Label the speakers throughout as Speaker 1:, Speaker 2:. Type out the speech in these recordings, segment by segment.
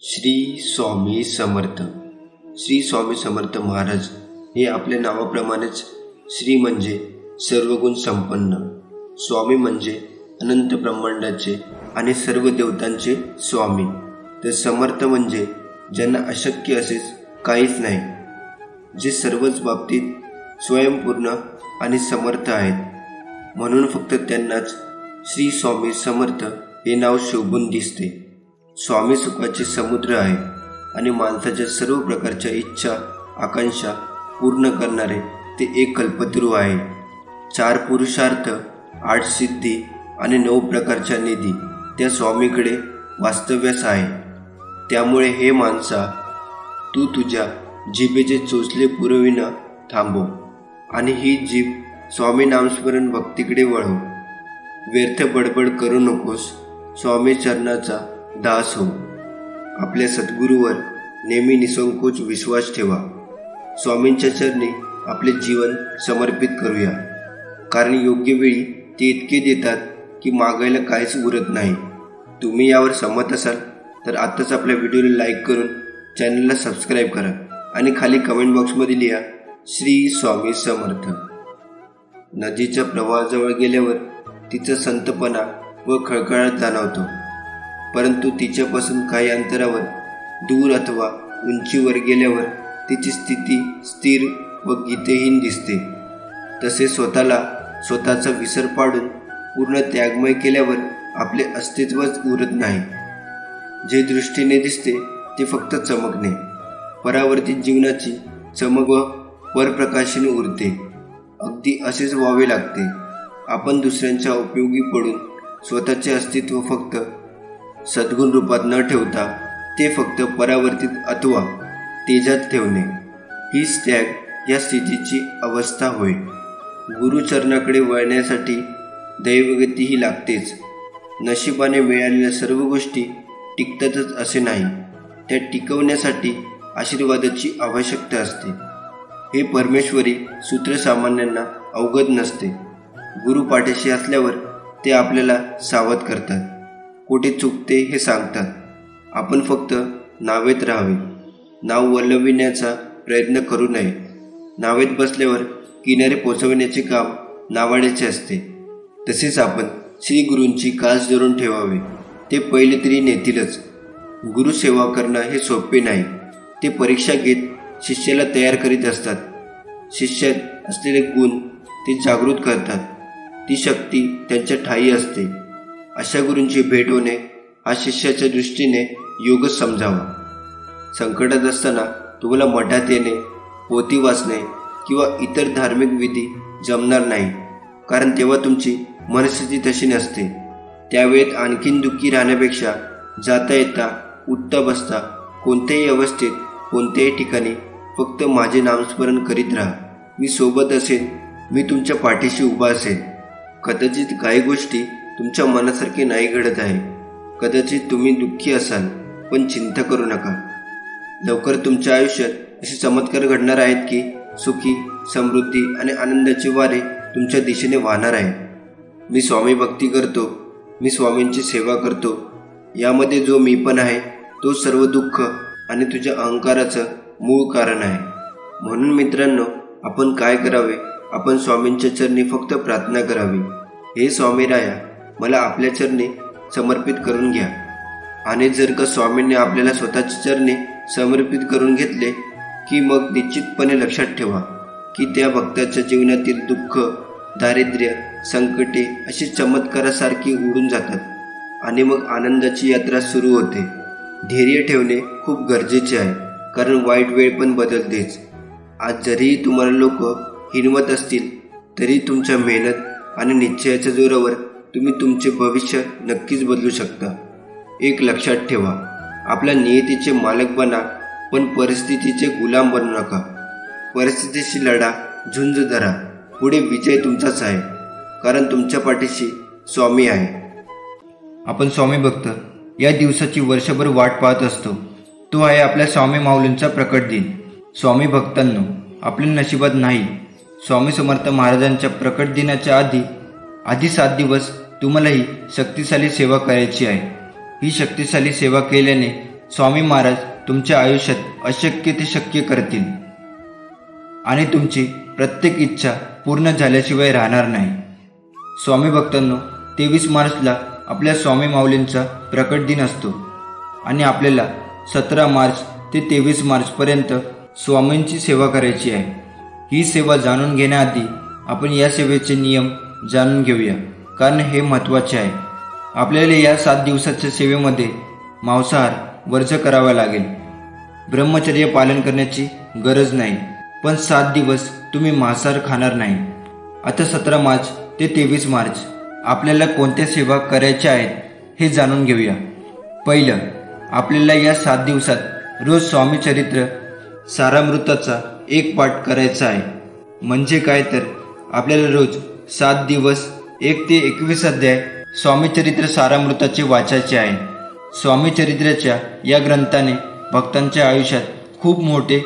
Speaker 1: श्री स्वामी समर्थ. श्री स्वामी समर्थ महाराज हे आपल्या नावाप्रमाणेच श्री म्हणजे सर्वगुण संपन्न, स्वामी म्हणजे अनंत ब्रह्मांडाचे आणि सर्व देवतांचे स्वामी, तर समर्थ म्हणजे ज्यांना अशक्य असेच काहीच नाही, जे सर्वच बाबतीत स्वयंपूर्ण आणि समर्थ आहेत. म्हणून फक्त त्यांनाच श्री स्वामी समर्थ हे नाव शोभून दिसते. स्वामी सुखाचे समुद्र आहे आणि माणसाच्या सर्व प्रकारच्या इच्छा आकांक्षा पूर्ण करणारे ते एक कल्पतरू आहे. 4 पुरुषार्थ, 8 सिद्धी आणि 9 प्रकारच्या निधी त्या स्वामीकडे वास्तव्यास आहे. त्यामुळे हे माणसा, तू तुझ्या जिभेचे चोचले पुरविणं थांबव आणि ही जीभ स्वामी नामस्मरण भक्तीकडे वळव. व्यर्थ बडबड करू नकोस, स्वामी चरणाचा दास हो. आपल्या सद्गुरूवर नेहमी निसंकोच विश्वास ठेवा. स्वामींच्या चरणी आपले जीवन समर्पित करूया, कारण योग्य वेळी ते इतके देतात की मागायला काहीच उरत नाही. तुम्ही यावर सहमत असाल तर आत्ताच आपल्या व्हिडिओला लाईक करून चॅनलला सबस्क्राईब करा आणि खाली कमेंट बॉक्समध्ये लिहा श्री स्वामी समर्थ. नदीच्या प्रवाहाजवळ गेल्यावर तिचा संतपणा व खळखळाट जाणवतो, परंतु तिच्यापासून काही अंतरावर दूर अथवा उंचीवर गेल्यावर तिची स्थिती स्थिर व गीतेहीन दिसते. तसे स्वतःचा विसर पाडून पूर्ण त्यागमय केल्यावर आपले अस्तित्वच उरत नाही. जे दृष्टीने दिसते ते फक्त चमकणे, परावर्तित जीवनाची चमक व परप्रकाशाने उरते. अगदी असेच व्हावे लागते. आपण दुसऱ्यांच्या उपयोगी पडून स्वतःचे अस्तित्व फक्त सद्गुण रूपात न ठेवता ते फक्त परावर्तित अथवा तेजात ठेवणे, हीच त्याग या स्थितीची अवस्था होय. गुरुचरणाकडे वळण्यासाठी दैवगतीही लागतेच. नशिबाने मिळालेल्या सर्व गोष्टी टिकतातच असे नाही, त्या टिकवण्यासाठी आशीर्वादाची आवश्यकता असते. हे परमेश्वरी सूत्र सामान्यांना अवगत नसते. गुरु पाठीशी असल्यावर ते आपल्याला सावध करतात, कोठे चुकते हे सांगतात. आपण फक्त नावेत राहावे, नाव वल्लविण्याचा प्रयत्न करू नये. नावेत बसल्यावर किनारे पोचवण्याचे काम नावाड्याचे असते. तसेच आपण श्री गुरूंची कास धरून ठेवावे, ते पहिले तरी नेतीलच. गुरुसेवा करणं हे सोपे नाही. ते परीक्षा घेत शिष्याला तयार करीत असतात. शिष्यात असलेले गुण ते जागृत करतात. ती शक्ती त्यांच्या ठायी असते. अशा गुरूंची भेट होणे हा शिष्याच्या दृष्टीने योगच समजावा. संकटात असताना तुम्हाला मठात येणे, पोथी वाचणे किंवा इतर धार्मिक विधी जमणार नाही, कारण तेव्हा तुमची मनस्थिती तशी नसते. त्यावेळेत आणखीन दुःखी राहण्यापेक्षा जाता येता उठता बसता कोणत्याही अवस्थेत कोणत्याही ठिकाणी फक्त माझे नामस्मरण करीत राहा. मी सोबत असेन, मी तुमच्या पाठीशी उभा असेन. कदाचित काही गोष्टी तुमच्या मनासारखे नाही घडत आहे. कदाचित तुम्ही दुःखी असाल, पण चिंता करू नका. लवकर तुमच्या आयुष्यात असे चमत्कार घडणार आहेत की सुखी, समृद्धी आणि आनंदाचे वारे तुमच्या दिशेने वाहणार आहे. मी स्वामी भक्ती करतो, मी स्वामींची सेवा करतो, यामध्ये जो मी पण आहे तो सर्व दुःख आणि तुझ्या अहंकाराचं मूळ कारण आहे. म्हणून मित्रांनो, आपण काय करावे? आपण स्वामींच्या चरणी फक्त प्रार्थना करावी, हे स्वामीराया, मला आपल्या चरणी समर्पित करून घ्या. आणि जर का स्वामींनी आपल्याला स्वतःच्या चरणी समर्पित करून घेतले की मग निश्चितपणे लक्षात ठेवा की त्या भक्ताच्या जीवनातील दुःख, दारिद्र्य, संकटे अशी चमत्कारासारखी उडून जातात आणि मग आनंदाची यात्रा सुरू होते. धैर्य ठेवणे खूप गरजेचे आहे, कारण वाईट वेळ पण बदलतेच. आज जरीही तुम्हाला लोक हिणवत असतील तरी तुमच्या मेहनत आणि निश्चयाच्या जोरावर तुम्ही तुमचे भविष्य नक्कीच बदलू शकता. एक लक्षात ठेवा, आपल्या नियतीचे मालक बना, पण परिस्थितीचे गुलाम बनू नका. परिस्थितीशी लढा, झुंज धरा. पुढे विजय तुमचाच आहे, कारण तुमच्या पाठीशी स्वामी आहे.
Speaker 2: आपण स्वामी भक्त या दिवसाची वर्षभर वाट पाहत असतो. तो आहे आपल्या स्वामी माऊलींचा प्रकट दिन. स्वामी भक्तांनो, आपल्या नशिबात नाही. स्वामी समर्थ महाराजांच्या प्रकट दिनाच्या आधी 7 दिवस तुम्हाला ही शक्तिशाली सेवा करायची आहे. ही शक्तिशाली सेवा केल्याने स्वामी महाराज तुमच्या आयुष्यात अशक्य ते शक्य करतील आणि तुमची प्रत्येक इच्छा पूर्ण झाल्याशिवाय राहणार नाही. स्वामी भक्तांनो, 23 मार्चला आपल्या स्वामी माऊलींचा प्रकट दिन असतो आणि आपल्याला 17 मार्च ते 23 मार्चपर्यंत स्वामींची सेवा करायची आहे. ही सेवा जाणून घेण्याआधी आपण या सेवेचे नियम जाणून घेऊया, कारण हे महत्त्वाचे आहे. आपल्याला या 7 दिवसाच्या सेवेमध्ये मांसाहार वर्ज करावा लागेल. ब्रह्मचर्य पालन करण्याची गरज नाही, पण 7 दिवस तुम्ही मांसाहार खाणार नाही. आता 17 मार्च ते 23 मार्च आपल्याला कोणत्या सेवा करायच्या आहेत हे जाणून घेऊया. पहिलं, आपल्याला या 7 दिवसात रोज स्वामी चरित्र सारामृताचा 1 पाठ करायचा आहे. म्हणजे काय तर आपल्याला रोज 7 दिवस 1 ते 21 अध्याय स्वामी चरित्र सारामृताचे वाचायचे आहे. स्वामी चरित्राच्या या ग्रंथाने भक्तांच्या आयुष्यात खूप मोठे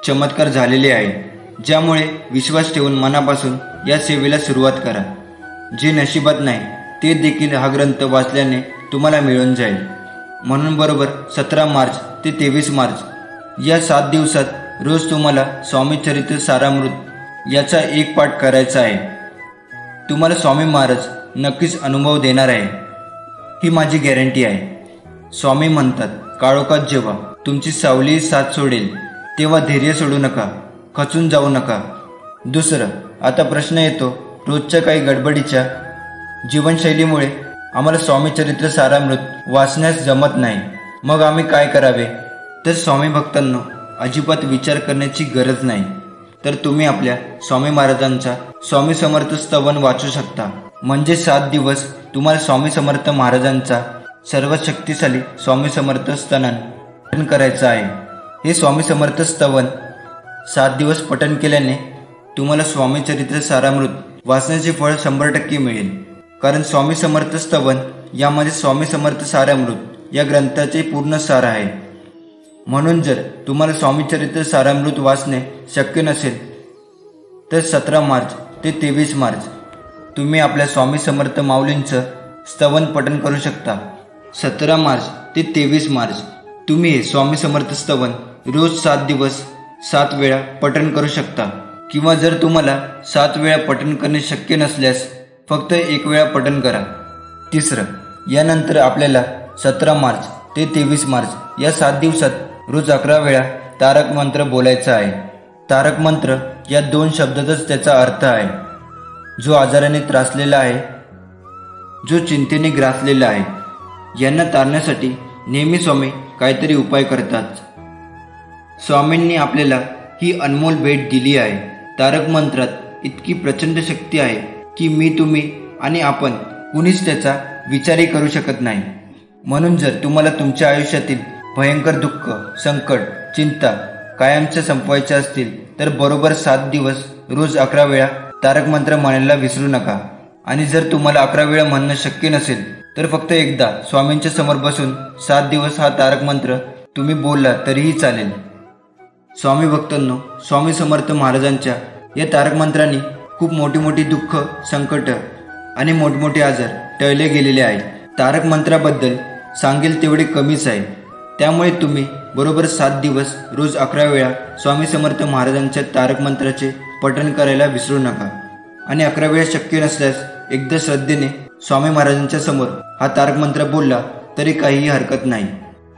Speaker 2: चमत्कार झालेले आहे, ज्यामुळे विश्वास ठेवून मनापासून या सेवेला सुरुवात करा. जे नशिबात नाही ते देखील हा ग्रंथ वाचल्याने तुम्हाला मिळून जाईल. म्हणून बरोबर 17 मार्च ते 23 मार्च या 7 दिवसात रोज तुम्हाला स्वामी चरित्र सारामृत याचा 1 पाठ करायचा आहे. तुम्हाला स्वामी महाराज नक्कीच अनुभव देणार आहे, ही माझी गॅरंटी आहे. स्वामी म्हणतात, काळोखात जेव्हा तुमची सावली साथ सोडेल तेव्हा धैर्य सोडू नका, खचून जाऊ नका. दुसरं, आता प्रश्न येतो, रोजच्या काही गडबडीच्या जीवनशैलीमुळे आम्हाला स्वामी चरित्र सारामृत वाचण्यास जमत नाही, मग आम्ही काय करावे? तर स्वामी भक्तांनो, अजिबात विचार करण्याची गरज नाही. तर तुम्ही आपल्या स्वामी महाराजांचा स्वामी समर्थ स्तवन वाचू शकता. म्हणजे 7 दिवस तुम्हाला स्वामी समर्थ महाराजांचा सर्वात शक्तिशाली स्वामी समर्थ स्तवन पठण करायचं आहे. हे स्वामी समर्थ स्तवन 7 दिवस पठण केल्याने तुम्हाला स्वामी चरित्र सारामृत वाचण्याचे फळ 100% मिळेल. कारण स्वामी समर्थ स्तवन यामध्ये स्वामी समर्थ सारामृत या ग्रंथाचे पूर्ण सार आहे. म्हणून जर तुम्हाला स्वामी चरित्र सारामृत वाचणे शक्य नसेल तर 17 मार्च ते 23 मार्च तुम्ही आपल्या स्वामी समर्थ माऊलींचं स्तवन पठण करू शकता. 17 मार्च ते 23 मार्च तुम्ही हे स्वामी समर्थ स्तवन रोज 7 दिवस 7 वेळा पठण करू शकता. किंवा जर तुम्हाला 7 वेळा पठण करणे शक्य नसल्यास फक्त 1 वेळा पठण करा. तिसरं, यानंतर आपल्याला 17 मार्च ते 23 मार्च या 7 दिवसात रोज 11 वेळा तारक मंत्र बोलायचा आहे. तारक मंत्र या 2 शब्दातच त्याचा अर्थ आहे. जो आजाराने त्रासलेला आहे, जो चिंतेने ग्रासलेला आहे, यांना तारण्यासाठी नेहमी स्वामी काहीतरी उपाय करतात. स्वामींनी आपल्याला ही अनमोल भेट दिली आहे. तारक मंत्रात इतकी प्रचंड शक्ती आहे की मी, तुम्ही आणि आपण कुणीच त्याचा विचारही करू शकत नाही. म्हणून जर तुम्हाला तुमच्या आयुष्यातील भयंकर दुःख, संकट, चिंता कायमच्या संपवायच्या असतील तर बरोबर 7 दिवस रोज 11 वेळा तारक मंत्र म्हणायला विसरू नका. आणि जर तुम्हाला 11 वेळा म्हणणं शक्य नसेल तर फक्त एकदा स्वामींच्या समोर बसून 7 दिवस हा तारक मंत्र तुम्ही बोलला तरीही चालेल. स्वामी भक्तांनो, स्वामी समर्थ महाराजांच्या या तारक मंत्रांनी खूप मोठी मोठी दुःख, संकट आणि मोठमोठे आजार टळले गेलेले आहेत. तारक मंत्राबद्दल सांगेल तेवढे कमीच आहे. त्यामुळे तुम्ही बरोबर 7 दिवस रोज 11 वेळा स्वामी समर्थ महाराजांच्या तारक मंत्राचे पठण करायला विसरू नका. आणि 11 वेळा शक्य नसल्यास एकदा श्रद्धेने स्वामी महाराजांच्या समोर हा तारक मंत्र बोलला तरी काहीही हरकत नाही.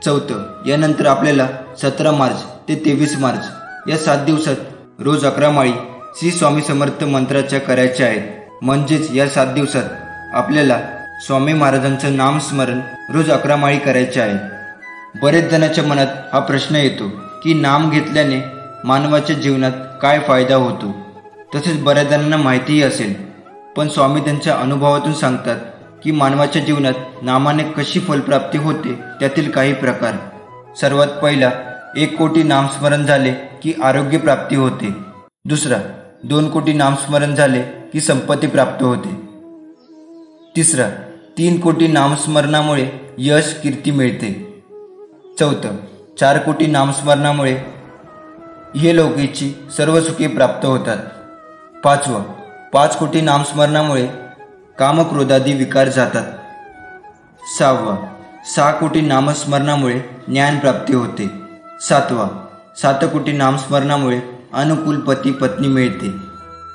Speaker 2: चौथं, यानंतर आपल्याला 17 मार्च ते 23 मार्च या 7 दिवसात रोज 11 माळी श्री स्वामी समर्थ मंत्राच्या करायच्या आहेत. म्हणजेच या 7 दिवसात आपल्याला स्वामी महाराजांचं नामस्मरण रोज 11 माळी करायचे आहे. बरेच जणांच्या मनात हा प्रश्न येतो की नाम घेतल्याने मानवाच्या जीवनात काय फायदा होतो. तसेच बऱ्याच जणांना माहितीही असेल, पण स्वामी त्यांच्या अनुभवातून सांगतात की मानवाच्या जीवनात नामाने कशी फलप्राप्ती होते त्यातील काही प्रकार. सर्वात पहिला, 1 कोटी नामस्मरण झाले की आरोग्य प्राप्ती होते. दुसरा, 2 कोटी नामस्मरण झाले की संपत्ती प्राप्त होते. तिसरा, 3 कोटी नामस्मरणामुळे यश, कीर्ती मिळते. चौथं, 4 कोटी नामस्मरणामुळे इहलोकीची सर्व सुखे प्राप्त होतात. पाचवं, 5 कोटी नामस्मरणामुळे कामक्रोधादी विकार जातात. 6वं, 6 कोटी नामस्मरणामुळे ज्ञानप्राप्ती होते. 7. 7 कोटी नामस्मरणामुळे अनुकूल पती पत्नी मिळते.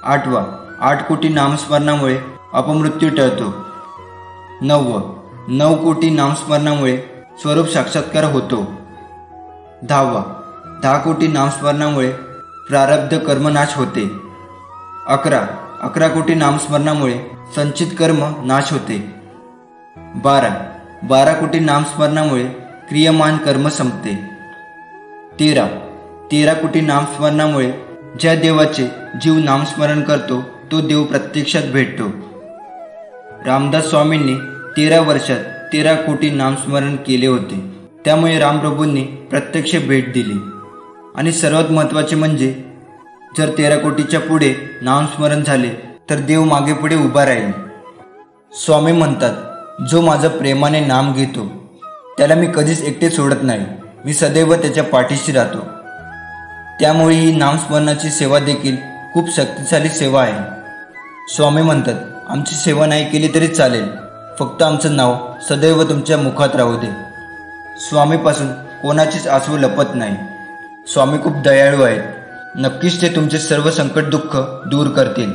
Speaker 2: 8. 8 कोटी नामस्मरणामुळे अपमृत्यू टळतो. 9. 9 कोटी नामस्मरणामुळे स्वरूप साक्षात्कार होतो. 10. 10 कोटी नामस्मरणामुळे प्रारब्ध कर्मनाश होते. 11. 11 कोटी नामस्मरणामुळे संचित कर्म नाश होते. 12. 12 कोटी नामस्मरणामुळे क्रियमान कर्म संपते. 13. 13 कोटी नामस्मरणामुळे ज्या देवाचे जीव नामस्मरण करतो तो देव प्रत्यक्षात भेटतो. रामदास स्वामींनी 13 वर्षात 13 कोटी नामस्मरण केले होते. त्यामुळे रामप्रभूंनी प्रत्यक्ष भेट दिली. आणि सर्वात महत्त्वाचे म्हणजे जर 13 कोटीच्या पुढे नामस्मरण झाले तर देव मागे पुढे उभा राहील. स्वामी म्हणतात, जो माझं प्रेमाने नाम घेतो त्याला मी कधीच एकटे सोडत नाही. मी सदैव त्याच्या पाठीशी राहतो. त्यामुळे ही नामस्मरणाची सेवा देखील खूप शक्तिशाली सेवा आहे. स्वामी म्हणतात, आमची सेवा नाही केली तरी चालेल, फक्त आमचं नाव सदैव तुमच्या मुखात राहू दे. स्वामीपासून कोणाचीच आसू लपत नाही. स्वामी खूप दयाळू आहेत. नक्कीच ते तुमचे सर्व संकट दुःख दूर करतील.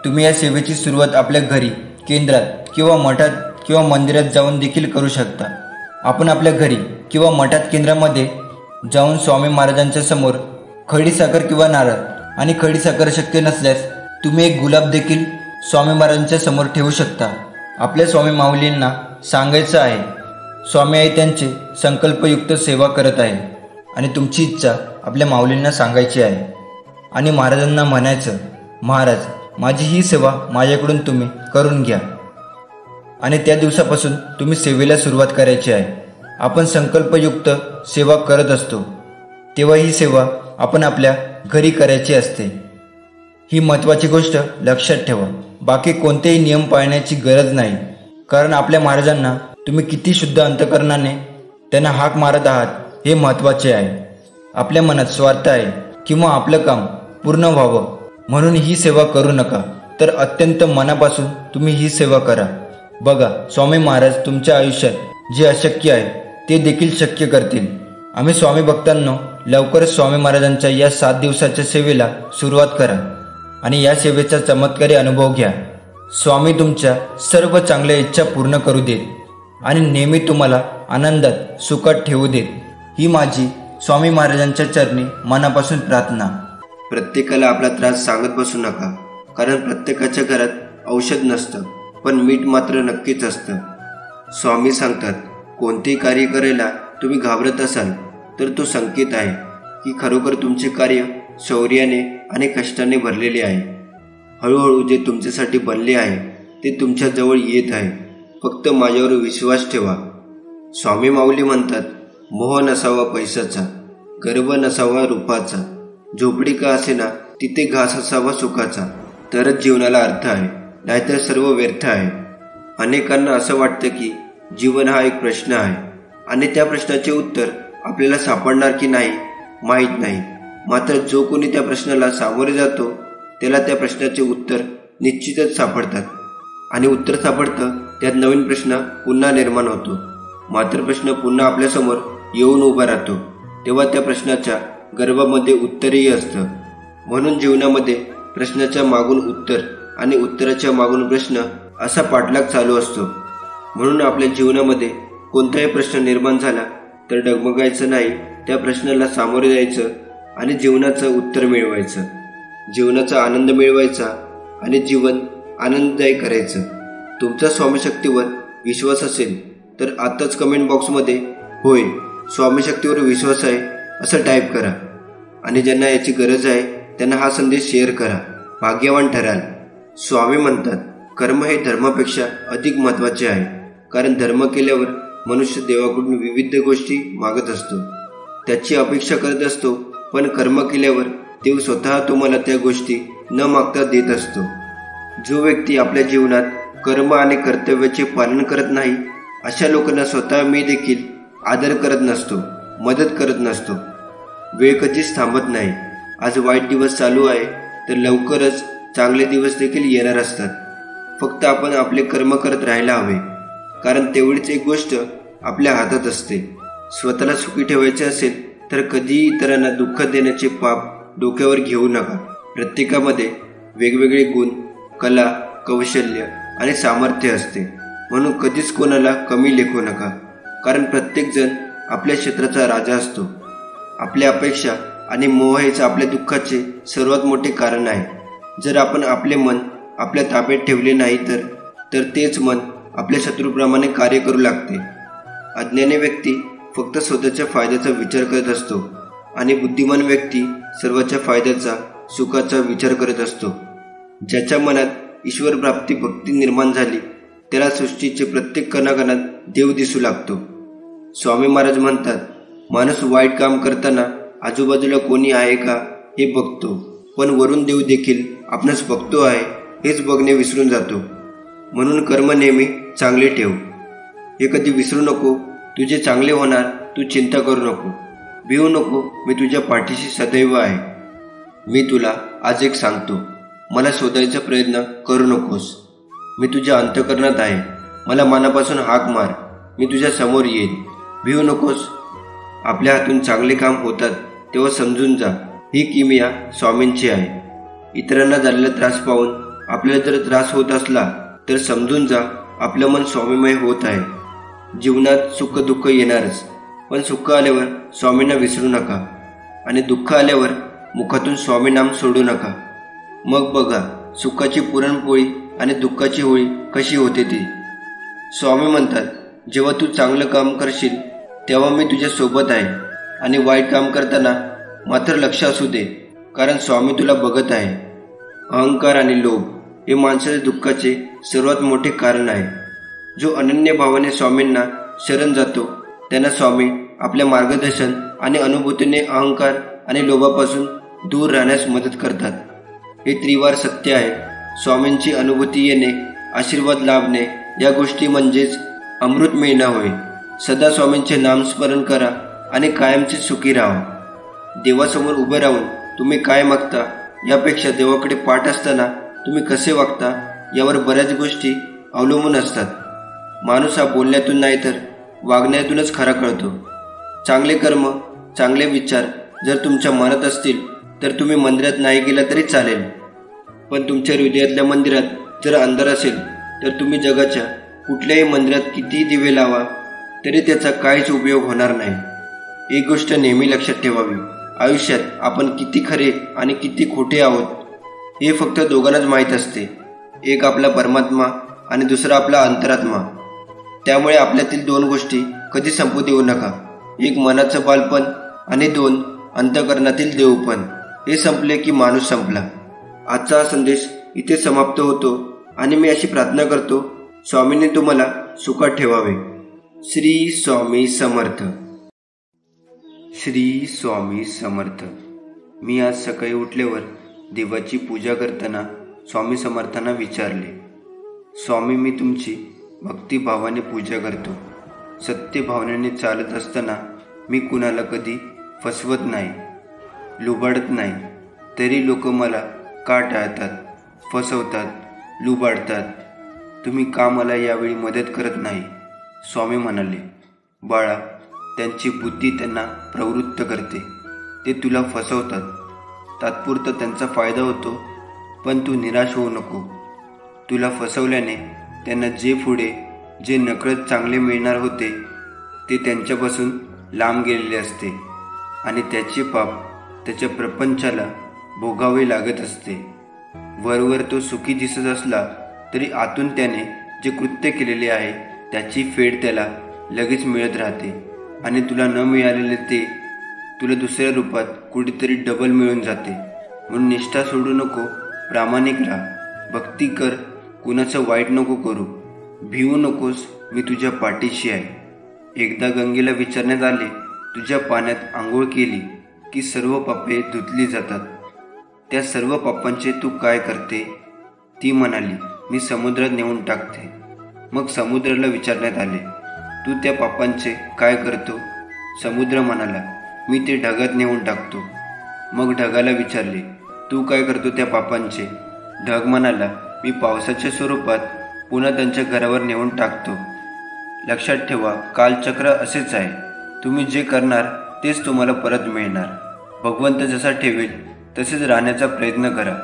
Speaker 2: तुम्ही या सेवेची सुरुवात आपल्या घरी, केंद्रात किंवा मठात किंवा मंदिरात जाऊन देखील करू शकता. आपण आपल्या घरी किंवा मठात केंद्रामध्ये जाऊन स्वामी महाराजांच्या समोर खडीसाखर किंवा नारळ, आणि खडीसाखर शक्य नसल्यास तुम्ही एक गुलाब देखील स्वामी महाराजांच्या समोर ठेवू शकता. आपल्या स्वामी माऊलींना सांगायचं आहे, स्वामी आई त्यांचे संकल्पयुक्त सेवा करत आहे आणि तुमची इच्छा आपल्या माऊलींना सांगायची आहे. आणि महाराजांना म्हणायचं, महाराज माझी ही सेवा माझ्याकडून तुम्ही करून घ्या. आणि त्या दिवसापासून तुम्ही सेवेला सुरुवात करायची आहे. आपण संकल्पयुक्त सेवा करत असतो तेव्हा ही सेवा आपण आपल्या घरी करायची असते. ही महत्त्वाची गोष्ट लक्षात ठेवा. बाकी कोणतेही नियम पाळण्याची गरज नाही, कारण आपल्या महाराजांना तुम्ही किती शुद्ध अंतकरणाने त्यांना हाक मारत आहात हे महत्त्वाचे आहे. आपल्या मनात स्वार्थ आहे किंवा आपलं काम पूर्ण व्हावं म्हणून ही सेवा करू नका, तर अत्यंत मनापासून तुम्ही ही सेवा करा. बघा, स्वामी महाराज तुमच्या आयुष्यात जे अशक्य आहे ते देखील शक्य करतील. आम्ही स्वामी भक्तांनो लवकरच स्वामी महाराजांच्या या 7 दिवसाच्या सेवेला सुरुवात करा आणि या सेवेचा चमत्कारी अनुभव घ्या. स्वामी तुमच्या सर्व चांगल्या इच्छा पूर्ण करू देत आणि नेहमी तुम्हाला आनंदात सुखात ठेवू देत. ही माझी स्वामी महाराजांच्या चरणी मनापासून प्रार्थना.
Speaker 1: प्रत्येकाला आपला त्रास सांगत बसू नका, कारण प्रत्येकाच्या घरात औषध नसतं, पण मीठ मात्र नक्कीच असतं. स्वामी सांगतात, कोणतेही कार्य करायला तुम्ही घाबरत असाल तर तो संकेत आहे की खरोखर तुमचे कार्य शौर्याने आणि कष्टाने भरलेले आहे. हळूहळू जे तुमच्यासाठी बनले आहे ते तुमच्या जवळ येत आहे. फक्त माझ्यावर विश्वास ठेवा. स्वामी माऊली म्हणतात, मोह नसावा पैशाचा, गर्व नसावा रूपाचा, झोपडी का असेना तिथे घास असावा सुखाचा, तरच जीवनाला अर्थ आहे, नाहीतर सर्व व्यर्थ आहे. अनेकांना असं वाटतं की जीवन हा एक प्रश्न आहे आणि त्या प्रश्नाचे उत्तर आपल्याला सापडणार की नाही माहीत नाही. मात्र जो कोणी त्या प्रश्नाला सामोरे जातो त्याला त्या प्रश्नाचे उत्तर निश्चितच सापडतात. आणि उत्तर सापडतं त्यात नवीन प्रश्न पुन्हा निर्माण होतो. मात्र प्रश्न पुन्हा आपल्यासमोर येऊन उभा राहतो तेव्हा त्या प्रश्नाच्या गर्भामध्ये उत्तरही असतं. म्हणून जीवनामध्ये प्रश्नाच्या मागून उत्तर आणि उत्तराच्या मागून प्रश्न असा पाठलाग चालू असतो. म्हणून आपल्या जीवनामध्ये कोणताही प्रश्न निर्माण झाला तर डगमगायचं नाही, त्या प्रश्नाला सामोरे जायचं आणि जीवनाचं उत्तर मिळवायचं, जीवनाचा आनंद मिळवायचा आणि जीवन आनंददायी करायचं. तुमचा स्वामीशक्तीवर विश्वास असेल तर आत्ताच कमेंट बॉक्समध्ये होय स्वामीशक्तीवर विश्वास आहे असं टाईप करा. आणि ज्यांना याची गरज आहे त्यांना हा संदेश शेअर करा. भाग्यवान ठराल. स्वामी म्हणतात, कर्म हे धर्मापेक्षा अधिक महत्त्वाचे आहे, कारण धर्म केल्यावर मनुष्य देवाकडून विविध गोष्टी मागत असतो, त्याची अपेक्षा करत असतो. पण कर्म केल्यावर देव स्वतः तुम्हाला त्या गोष्टी न मागता देत असतो. जो व्यक्ती आपल्या जीवनात कर्म आणि कर्तव्याचे पालन करत नाही अशा लोकांना स्वतः मी देखील आदर करत नसतो, मदत करत नसतो. वेळ कधीच थांबत नाही. आज वाईट दिवस चालू आहे तर लवकरच चांगले दिवस देखील येणार असतात. फक्त आपण आपले कर्म करत राहायला हवे, कारण तेवढीच एक गोष्ट आपल्या हातात असते. स्वतःला सुखी ठेवायचे असेल तर कधीही इतरांना दुःख देण्याचे पाप डोक्यावर घेऊ नका. प्रत्येकामध्ये वेगवेगळे गुण, कला, कौशल्य आणि सामर्थ्य असते, म्हणून कधीच कोणाला कमी लेखू नका. कारण प्रत्येक जण आपल्या क्षेत्राचा राजा असतो. आपल्या अपेक्षा आणि मोह हेच आपल्या दुःखाचे सर्वात मोठे कारण आहे. जर आपण आपले मन आपल्या ताब्यात ठेवले नाही तर तेच मन आपल्या शत्रूप्रमाणे कार्य करू लागते. अज्ञानी व्यक्ती फक्त स्वतःच्या फायद्याचा विचार करत असतो आणि बुद्धिमान व्यक्ती सर्वांच्या फायद्याचा, सुखाचा विचार करत असतो. ज्याच्या मनात ईश्वर प्राप्ती भक्ती निर्माण झाली त्याला सृष्टीचे प्रत्येक कणाकणात देव दिसू लागतो. स्वामी महाराज म्हणतात, माणूस वाईट काम करताना आजूबाजूला कोणी आहे का हे बघतो, पण वरून देव देखील आपणास बघतो आहे हेच बघणे विसरून जातो. म्हणून कर्म नेहमी चांगले ठेव. हे कधी विसरू नको, तुझे चांगले होणार, तू चिंता करू नको, भिवू नको, मी तुझ्या पाठीशी सदैव आहे. मी तुला आज एक सांगतो, मला शोधायचा प्रयत्न करू नकोस. मी तुझ्या अंतःकरणात आहे. मला मनापासून हाक मार, मी तुझ्या समोर येईन. भिवू नकोस. आपल्या हातून चांगले काम होतात तेव्हा समजून जा, ही किमया स्वामींची आहे. इतरांना झालेला त्रास पाहून आपल्याला जर त्रास होत असला तर समजून जा, आपलं मन स्वामीमय होत आहे. जीवनात सुख दुःख येणारच, पण सुख आल्यावर स्वामींना विसरू नका आणि दुःख आल्यावर मुखातून स्वामी नाम सोडू नका. मग बघा सुखाची पुरणपोळी आणि दुःखाची होळी कशी होते ती. स्वामी म्हणतात, जेव्हा तू चांगलं काम करशील तेव्हा मी तुझ्या सोबत आहे, आणि वाईट काम करताना मात्र लक्ष असू दे, कारण स्वामी तुला बघत आहे. अहंकार आणि लोभ हे माणसाच्या दुःखाचे सर्वात मोठे कारण आहे. जो अनन्य भावाने स्वामींना शरण जातो त्यांना स्वामी आपल्या मार्गदर्शन आणि अनुभूतीने अहंकार आणि लोभापासून दूर राहण्यास मदत करतात. हे त्रिवार सत्य आहे. स्वामींची अनुभूती येणे, आशीर्वाद लाभणे या गोष्टी म्हणजेच अमृत मिळणं होय. सदा स्वामींचे नामस्मरण करा आणि कायमचे सुखी राहा. देवासमोर उभं राहून तुम्ही काय मागता यापेक्षा देवाकडे पाठ असताना तुम्ही कसे वागता यावर बऱ्याच गोष्टी अवलंबून असतात. माणूस हा बोलण्यातून नाही तर वागण्यातूनच खरा कळतो. चांगले कर्म, चांगले विचार जर तुमच्या मनात असतील तर तुम्ही मंदिरात नाही गेला तरी चालेल, पण तुमच्या हृदयातल्या मंदिरात जर अंधार असेल तर तुम्ही जगाच्या कुठल्याही मंदिरात कितीही दिवे लावा तरी त्याचा काहीच उपयोग होणार नाही. एक गोष्ट नेहमी लक्षात ठेवावी, आयुष्यात आपण किती खरे आणि किती खोटे आहोत हे फक्त दोघांनाच माहीत असते. एक आपला परमात्मा आणि दुसरा आपला अंतरात्मा. त्यामुळे आपल्यातील दोन गोष्टी कधी संपू देऊ नका. एक मनाचं बालपण आणि दोन अंतःकरणातील देवपण. हे संपले की माणूस संपला. आजचा हा संदेश इथे समाप्त होतो आणि मी अशी प्रार्थना करतो, स्वामींनी तुम्हाला सुखात ठेवावे. श्री स्वामी समर्थ. श्री स्वामी समर्थ. मी आज सकाळी उठल्यावर देवाची पूजा करताना स्वामी समर्थांना विचारले, स्वामी मी तुमची भक्तिभावाने पूजा करतो. सत्य भावनेने चालत असताना मी कुणाला कधी फसवत नाही, लुबाडत नाही. तरी लोक मला का टाळतात, फसवतात, लुबाडतात? तुम्ही का मला यावेळी मदत करत नाही? स्वामी म्हणाले, बाळा, त्यांची बुद्धी त्यांना प्रवृत्त करते. ते तुला फसवतात. तात्पुरता त्यांचा फायदा होतो, पण तू निराश होऊ नको. तुला फसवल्याने त्यांना जे नकळत चांगले मिळणार होते ते त्यांच्यापासून लांब गेलेले असते आणि त्याचे पाप त्याच्या प्रपंचाला भोगावे लागत असते. वरवर तो सुखी दिसत असला तरी आतून त्याने जे कृत्य केलेले आहे त्याची फेड त्याला लगेच मिळत राहते आणि तुला न मिळालेले ते तुला दुसऱ्या रूपात कुठेतरी डबल मिळून जाते. म्हणून निष्ठा सोडू नको, प्रामाणिक राहा, भक्ती कर, कुणाचं वाईट नको करू, भिवू नकोस, मी तुझ्या पाठीशी आहे. एकदा गंगेला विचारण्यात आले, तुझ्या पाण्यात आंघोळ केली की सर्व पापे धुतली जातात, त्या सर्व पापांचे तू काय करते? ती म्हणाली, मी समुद्रात नेऊन टाकते. मग समुद्राला विचारण्यात आले, तू त्या पापांचे काय करतो? समुद्र म्हणाला, मी ते ढगात नेऊन टाकतो. मग ढगाला विचारले, तू काय करतो त्या पापांचे? ढग म्हणाला, मी पावसाच्या स्वरूपात पुन्हा त्यांच्या घरावर नेऊन टाकतो. लक्षात ठेवा, कालचक्र असेच आहे. तुम्ही जे करणार तेच तुम्हाला परत मिळणार. भगवंत जसा ठेवेल तसेच राहण्याचा प्रयत्न करा.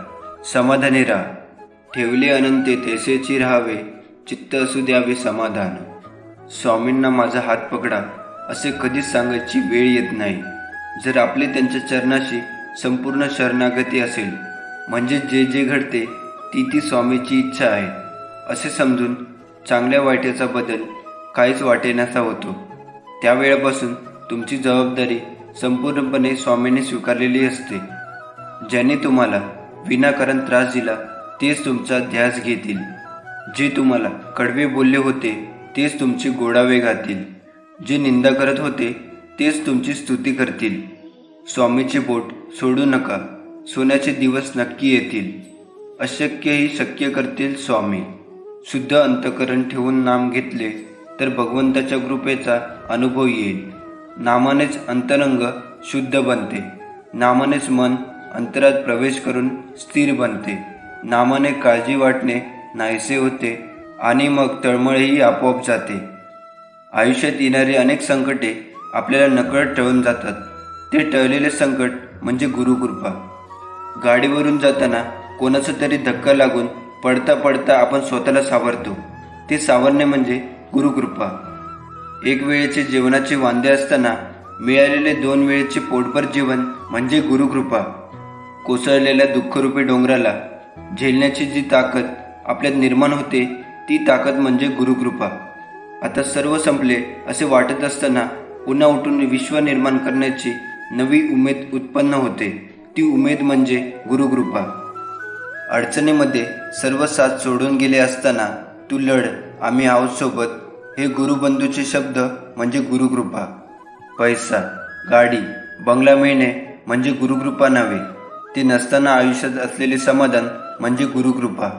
Speaker 1: समाधानी राहा. ठेवले अनंते तैसेची राहावे, चित्त असू द्यावे समाधान. स्वामींना माझा हात पकडा असे कधीच सांगायची वेळ येत नाही. जर आपले त्यांच्या चरणाशी संपूर्ण शरणागती असेल, म्हणजे जे जे घडते ती स्वामीची इच्छा आहे असे समजून चांगल्या वाईटाचा बदल काहीच वाटेनासा होतो. त्यावेळेपासून तुमची जबाबदारी संपूर्णपणे स्वामींनी स्वीकारलेली असते. ज्यांनी तुम्हाला विनाकारण त्रास दिला तेच तुमचा ध्यास घेतील. जे तुम्हाला कडवे बोलले होते तेच तुमचे गोडावे घातील. जे निंदा करत होते तेच तुमची स्तुती करतील. स्वामीचे बोट सोडू नका. सोन्याचे दिवस नक्की येतील. अशक्यही शक्य करतील स्वामी. शुद्ध अंतकरण ठेवून नाम घेतले तर भगवंताच्या कृपेचा अनुभव येईल. नामानेच अंतरंग शुद्ध बनते. नामानेच मन अंतरात प्रवेश करून स्थिर बनते. नामाने काळजी वाटणे नाहीसे होते आणि मग तळमळही आपोआप जाते. आयुष्यात येणारी अनेक संकटे आपल्याला नकळत टळून जातात. ते टळलेले संकट म्हणजे गुरुकृपा. गाडीवरून जाताना कोणाचा तरी धक्का लागून पडता पडता आपण स्वतःला सावरतो. ते सावरणे म्हणजे गुरुकृपा. एक वेळेचे जेवणाचे वांदे असताना मिळालेले 2 वेळेचे पोटभर जेवण म्हणजे गुरुकृपा. कोसळलेल्या दुःखरूपी डोंगराला झेलण्याची जी ताकद आपल्यात निर्माण होते ती ताकद म्हणजे गुरुकृपा. आता सर्व संपले असे वाटत असताना पुन्हा उठून विश्व निर्माण करण्याची नवी उमेद उत्पन्न होते. ती उमेद म्हणजे गुरुकृपा. अडचणीमध्ये सर्व साथ सोडून गेले असताना तू लढ, आम्ही आहोत सोबत, हे गुरुबंधूचे शब्द म्हणजे गुरुकृपा. पैसा, गाडी, बंगला मिळणे म्हणजे गुरुकृपा नव्हे. ते नसताना आयुष्यात असलेले समाधान म्हणजे गुरुकृपा.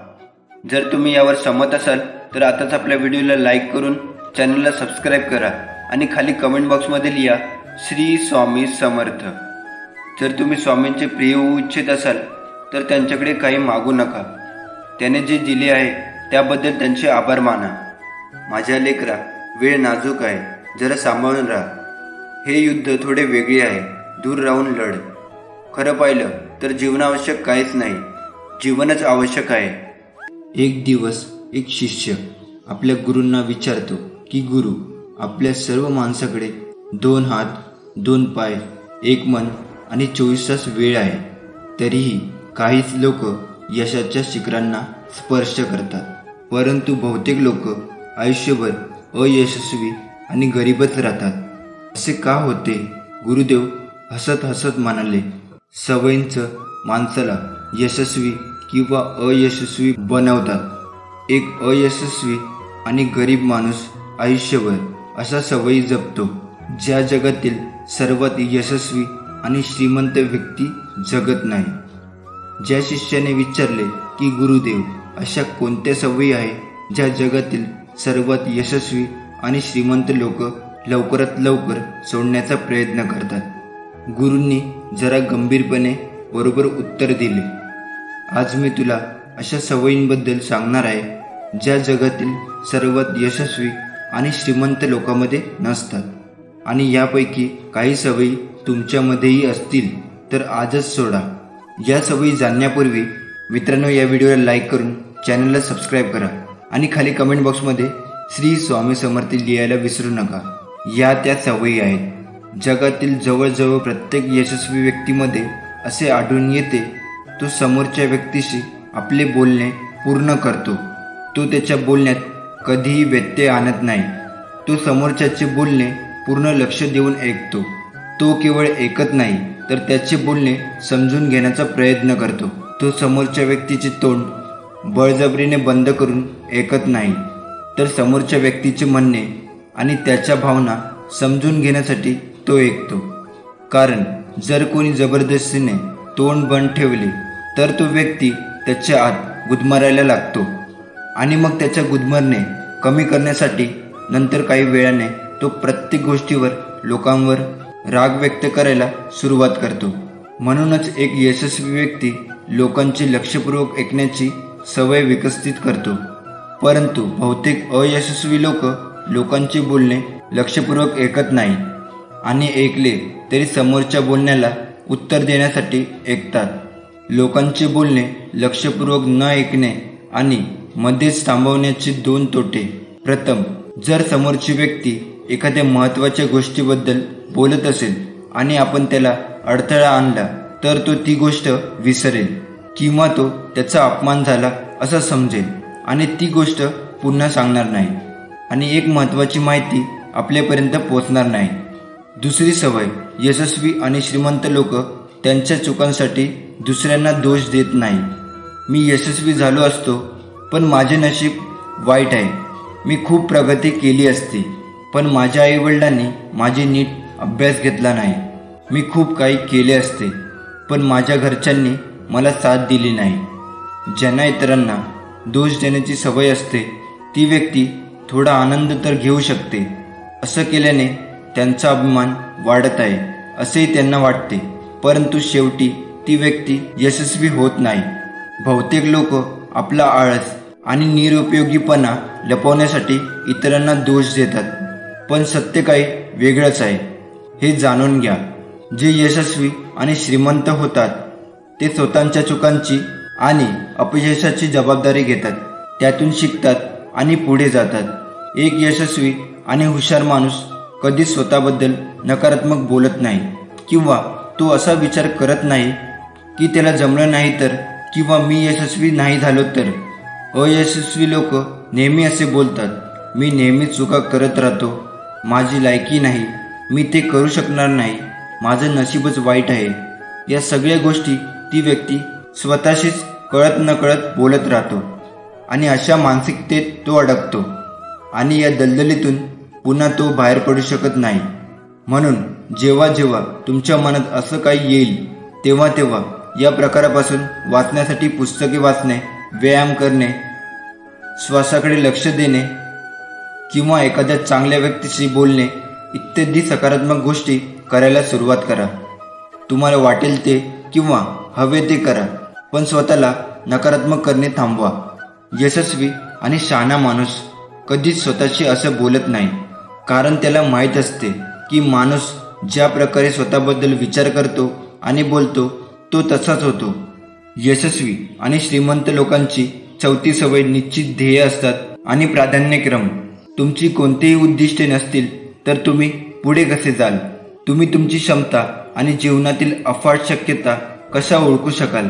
Speaker 1: जर तुम्ही यावर सहमत असाल तर आताच आपल्या व्हिडिओला लाईक करून चॅनलला सबस्क्राईब करा आणि खाली कमेंट बॉक्समध्ये लिहा श्री स्वामी समर्थ. जर तुम्ही स्वामींचे प्रिय होऊ इच्छित असाल तर त्यांच्याकडे काही मागू नका. त्याने जे दिले आहे त्याबद्दल त्यांचे आभार माना. माझ्या लेकरा, वेळ नाजूक आहे, जरा सांभाळून राहा. हे युद्ध थोडे वेगळे आहे. दूर राहून लढ. खरं पाहिलं तर जीवनावश्यक काहीच नाही, जीवनच आवश्यक आहे.
Speaker 2: एक दिवस एक शिष्य आपल्या गुरूंना विचारतो की गुरु, आपल्या सर्व माणसाकडे 2 हात, 2 पाय, 1 मन आणि 24 तास वेळ आहे. तरीही काहीच लोक यशाच्या शिखरांना स्पर्श करतात, परंतु बहुतेक लोक आयुष्यभर अयशस्वी आणि गरीबच राहतात. असे का होते? गुरुदेव हसत हसत म्हणाले, सवयींचं माणसाला यशस्वी किंवा अयशस्वी बनवतात. एक अयशस्वी आणि गरीब माणूस आयुष्यभर अशा सवयी जपतो ज्या जगातील सर्वात यशस्वी आणि श्रीमंत व्यक्ती जगत नाही. ज्या शिष्याने विचारले की गुरुदेव, अशा कोणत्या सवयी आहे ज्या जगातील सर्वात यशस्वी आणि श्रीमंत लोक लवकरात लवकर सोडण्याचा प्रयत्न करतात? गुरूंनी जरा गंभीरपणे बरोबर उत्तर दिले, आज मी तुला अशा सवयींबद्दल सांगणार आहे ज्या जगातील सर्वात यशस्वी आणि श्रीमंत लोकांमध्ये नसतात. आणि यापैकी काही सवयी तुमच्यामध्येही असतील तर आजच सोडा. या सवयी जाणण्यापूर्वी मित्रांनो, या व्हिडिओला लाईक करून चॅनलला सबस्क्राईब करा आणि खाली कमेंट बॉक्समध्ये श्री स्वामी समर्थ लिहायला विसरू नका. या त्या सवयी आहेत. जगातील जवळजवळ प्रत्येक यशस्वी व्यक्तीमध्ये असे आढळून येते, तो समोरच्या व्यक्तीशी आपले बोलणे पूर्ण करतो. तो त्याच्या बोलण्यात कधीही व्यत्यय आणत नाही. तो समोरच्याचे बोलणे पूर्ण लक्ष देऊन ऐकतो. तो केवळ ऐकत नाही तर त्याचे बोलणे समजून घेण्याचा प्रयत्न करतो. तो समोरच्या व्यक्तीचे तोंड बळजबरीने बंद करून ऐकत नाही, तर समोरच्या व्यक्तीचे म्हणणे आणि त्याच्या भावना समजून घेण्यासाठी तो ऐकतो. कारण जर कोणी जबरदस्तीने तोंड बंद ठेवले तर तो व्यक्ती त्याच्या आत गुदमरायला लागतो आणि मग त्याच्या गुदमरणे कमी करण्यासाठी नंतर काही वेळाने तो प्रत्येक गोष्टीवर, लोकांवर राग व्यक्त करायला सुरुवात करतो. म्हणूनच एक यशस्वी व्यक्ती लोकांची लक्षपूर्वक ऐकण्याची सवय विकसित करतो. परंतु बहुतेक अयशस्वी लोक लोकांचे बोलणे लक्षपूर्वक ऐकत नाही आणि ऐकले तरी समोरच्या बोलण्याला उत्तर देण्यासाठी ऐकतात. लोकांचे बोलणे लक्षपूर्वक न ऐकणे आणि मध्येच थांबवण्याचे 2 तोटे. प्रथम, जर समोरची व्यक्ती एखाद्या महत्त्वाच्या गोष्टीबद्दल बोलत असेल आणि आपण त्याला अडथळा आणला तर तो ती गोष्ट विसरेल किंवा तो त्याचा अपमान झाला असं समजेल आणि ती गोष्ट पुन्हा सांगणार नाही आणि एक महत्त्वाची माहिती आपल्यापर्यंत पोहोचणार नाही. दुसरी सवय, यशस्वी आणि श्रीमंत लोक त्यांच्या चुकांसाठी दुसऱ्यांना दोष देत नाही. मी यशस्वी झालो असतो पण माझे नशीब वाईट आहे. मी खूप प्रगती केली असती पण माझ्या आईवडिलांनी माझी नीट अभ्यास घेतला नाही. मी खूप काही केले असते पण माझ्या घरच्यांनी मला साथ दिली नाही. ज्यांना इतरांना दोष देण्याची सवय असते ती व्यक्ती थोडा आनंद तर घेऊ शकते. असं केल्याने त्यांचा अभिमान वाढत आहे असेही त्यांना वाटते, परंतु शेवटी ती व्यक्ती यशस्वी होत नाही. बहुतेक लोक आपला आळस आणि निरुपयोगीपणा लपवण्यासाठी इतरांना दोष देतात, पण सत्य काही वेगळंच आहे हे जाणून घ्या. जे यशस्वी आणि श्रीमंत होतात ते स्वतःच्या चुकांची आणि अपयशाची जबाबदारी घेतात, त्यातून शिकतात आणि पुढे जातात. एक यशस्वी आणि हुशार माणूस कधीच स्वतःबद्दल नकारात्मक बोलत नाही किंवा तो असा विचार करत नाही की त्याला जमलं नाही तर किंवा मी यशस्वी नाही झालो तर. अयशस्वी लोक नेहमी असे बोलतात, मी नेहमी चुका करत राहतो, माझी लायकी नाही, मी ते करू शकणार नाही, माझं नशीबच वाईट आहे. या सगळ्या गोष्टी ती व्यक्ती स्वतःशीच कळत नकळत बोलत राहतो आणि अशा मानसिकतेत तो अडकतो आणि या दलदलीतून पुन्हा तो बाहेर पडू शकत नाही. म्हणून जेव्हा जेव्हा तुमच्या मनात असं काही येईल तेव्हा तेव्हा या प्रकारापासून वाचण्यासाठी पुस्तके वाचणे, व्यायाम करणे, श्वासाकडे लक्ष देणे किंवा एखाद्या चांगल्या व्यक्तीशी बोलणे इत्यादी सकारात्मक गोष्टी करायला सुरुवात करा. तुम्हाला वाटेल ते किंवा हवे ते करा, पण स्वतःला नकारात्मक करणे थांबवा. यशस्वी आणि शहाणा माणूस कधीच स्वतःशी असं बोलत नाही, कारण त्याला माहीत असते की माणूस ज्या प्रकारे स्वतःबद्दल विचार करतो आणि बोलतो तो तसाच होतो. यशस्वी आणि श्रीमंत लोकांची चौथी सवय निश्चित ध्येय असतात आणि प्राधान्यक्रम. तुमची कोणतीही उद्दिष्टे नसतील तर तुम्ही पुढे कसे जाल? तुम्ही तुमची क्षमता आणि जीवनातील अफाट शक्यता कशा ओळखू शकाल?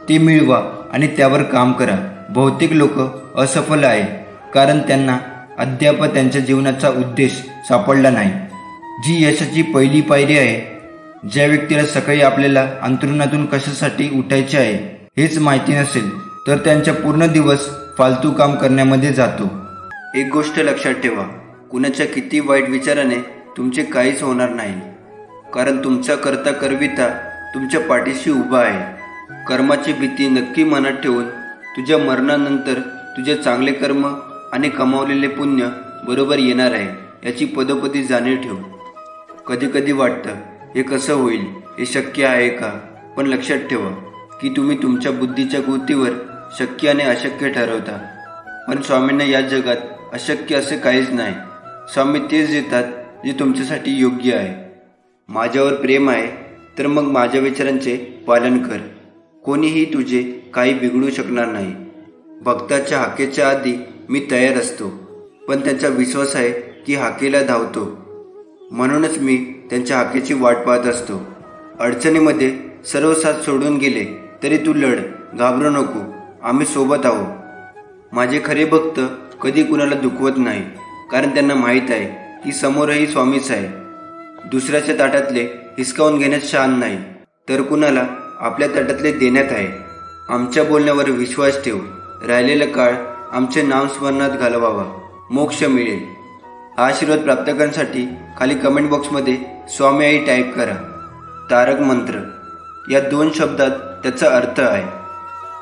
Speaker 2: ते मिळवा आणि त्यावर काम करा. बहुतेक लोक असफल आहे कारण त्यांना अद्याप त्यांच्या जीवनाचा उद्देश सापडला नाही, जी यशाची पहिली पायरी आहे. ज्या व्यक्तीला सकाळी आपल्याला अंथरुणातून कशासाठी उठायचे आहे हेच माहिती नसेल तर त्यांचा पूर्ण दिवस फालतू काम करण्यामध्ये जातो. एक गोष्ट लक्षात ठेवा, कुणाच्या किती वाईट विचाराने तुमचे काहीच होणार नाही, कारण तुमचा करता करविता तुमच्या पाठीशी उभा आहे. कर्माची भीती नक्की मनात ठेवून तुझ्या मरणानंतर तुझे चांगले कर्म आणि कमावलेले पुण्य बरोबर येणार आहे याची पदोपदी जाणीव ठेव. कधी कधी वाटतं हे कसं होईल, हे शक्य आहे का? पण लक्षात ठेवा की तुम्ही तुमच्या बुद्धीच्या गोतीवर शक्य आणि अशक्य ठरवता. पण स्वामींना या जगात अशक्य असे काहीच नाही. स्वामी तेच देतात जे तुमच्यासाठी योग्य आहे. माझ्यावर प्रेम आहे तर मग माझ्या विचारांचे पालन कर. कोणीही तुझे काही बिघडू शकणार नाही. भक्ताच्या हाकेच्या आधी मी तयार असतो, पण त्यांचा विश्वास आहे की हाकेला धावतो, म्हणूनच मी त्यांच्या हाकेची वाट पाहत असतो. अडचणीमध्ये सर्व साथ सोडून गेले तरी तू लढ, घाबरू नको, आम्ही सोबत आहोत. माझे खरे भक्त कधी कुणाला दुखवत नाही, कारण त्यांना माहीत आहे की समोरही स्वामीच आहे. दुसऱ्याच्या ताटातले हिसकावून घेण्यात शान नाही, तर कुणाला आपल्या ताटातले देण्यात आहे. आमच्या बोलण्यावर विश्वास ठेव. राहिलेला काळ आमचे नामस्मरणात घालवावा, मोक्ष मिळेल. हा आशीर्वाद प्राप्त करण्यासाठी खाली कमेंट बॉक्समध्ये स्वामी आई टाईप करा. तारक मंत्र या 2 शब्दात त्याचा अर्थ आहे,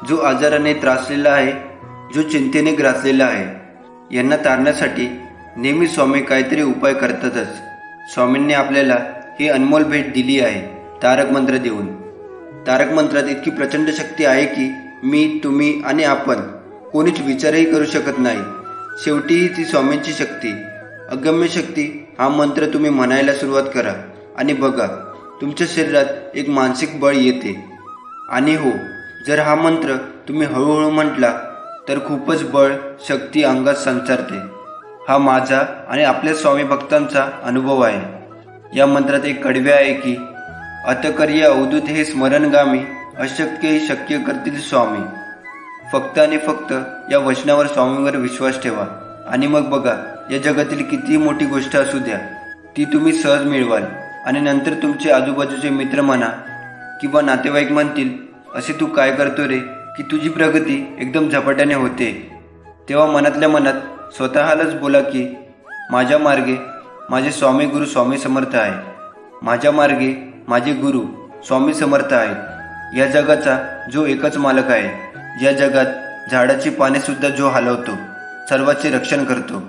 Speaker 2: जो आजाराने त्रासलेला आहे, जो चिंतेने ग्रासलेला आहे, यांना तारण्यासाठी नेहमी स्वामी काहीतरी उपाय करतातच. स्वामींनी आपल्याला ही अनमोल भेट दिली आहे तारक मंत्र देऊन. तारक मंत्रात इतकी प्रचंड शक्ती आहे की मी, तुम्ही आणि आपण कोणीच विचारही करू शकत नाही. शेवटीही ती स्वामींची शक्ती.
Speaker 1: अगम्य शक्ती हा मंत्र तुम्ही म्हणायला सुरुवात करा आणि बघा तुमच्या शरीरात एक मानसिक बळ येते. आणि हो, जर हा मंत्र तुम्ही हळूहळू म्हटला तर खूपच बळ, शक्ती अंगात संचारते. हा माझा आणि आपल्या स्वामी भक्तांचा अनुभव आहे. या मंत्रात एक कडवे आहे की अतकर्य अवधूत हे स्मरणगामी, अशक्य शक्य करतील स्वामी. फक्त आणि फक्त या वचनावर, स्वामीवर विश्वास ठेवा आणि मग बघा या जगातील कितीही मोठी गोष्ट असू द्या ती तुम्ही सहज मिळवाल. आणि नंतर तुमचे आजूबाजूचे मित्र म्हणा किंवा नातेवाईक म्हणतील, असे तू काय करतो रे, की तुझी प्रगती एकदम झपाट्याने होते. तेव्हा मनातल्या मनात स्वतःलाच बोला की माझ्या मार्गे माझे स्वामी गुरु स्वामी समर्थ आहे. माझ्या मार्गे माझे गुरु स्वामी समर्थ आहेत. या जगाचा जो एकच मालक आहे, या जगात झाडाची पाने सुद्धा जो हलवतो, सर्वांचे रक्षण करतो,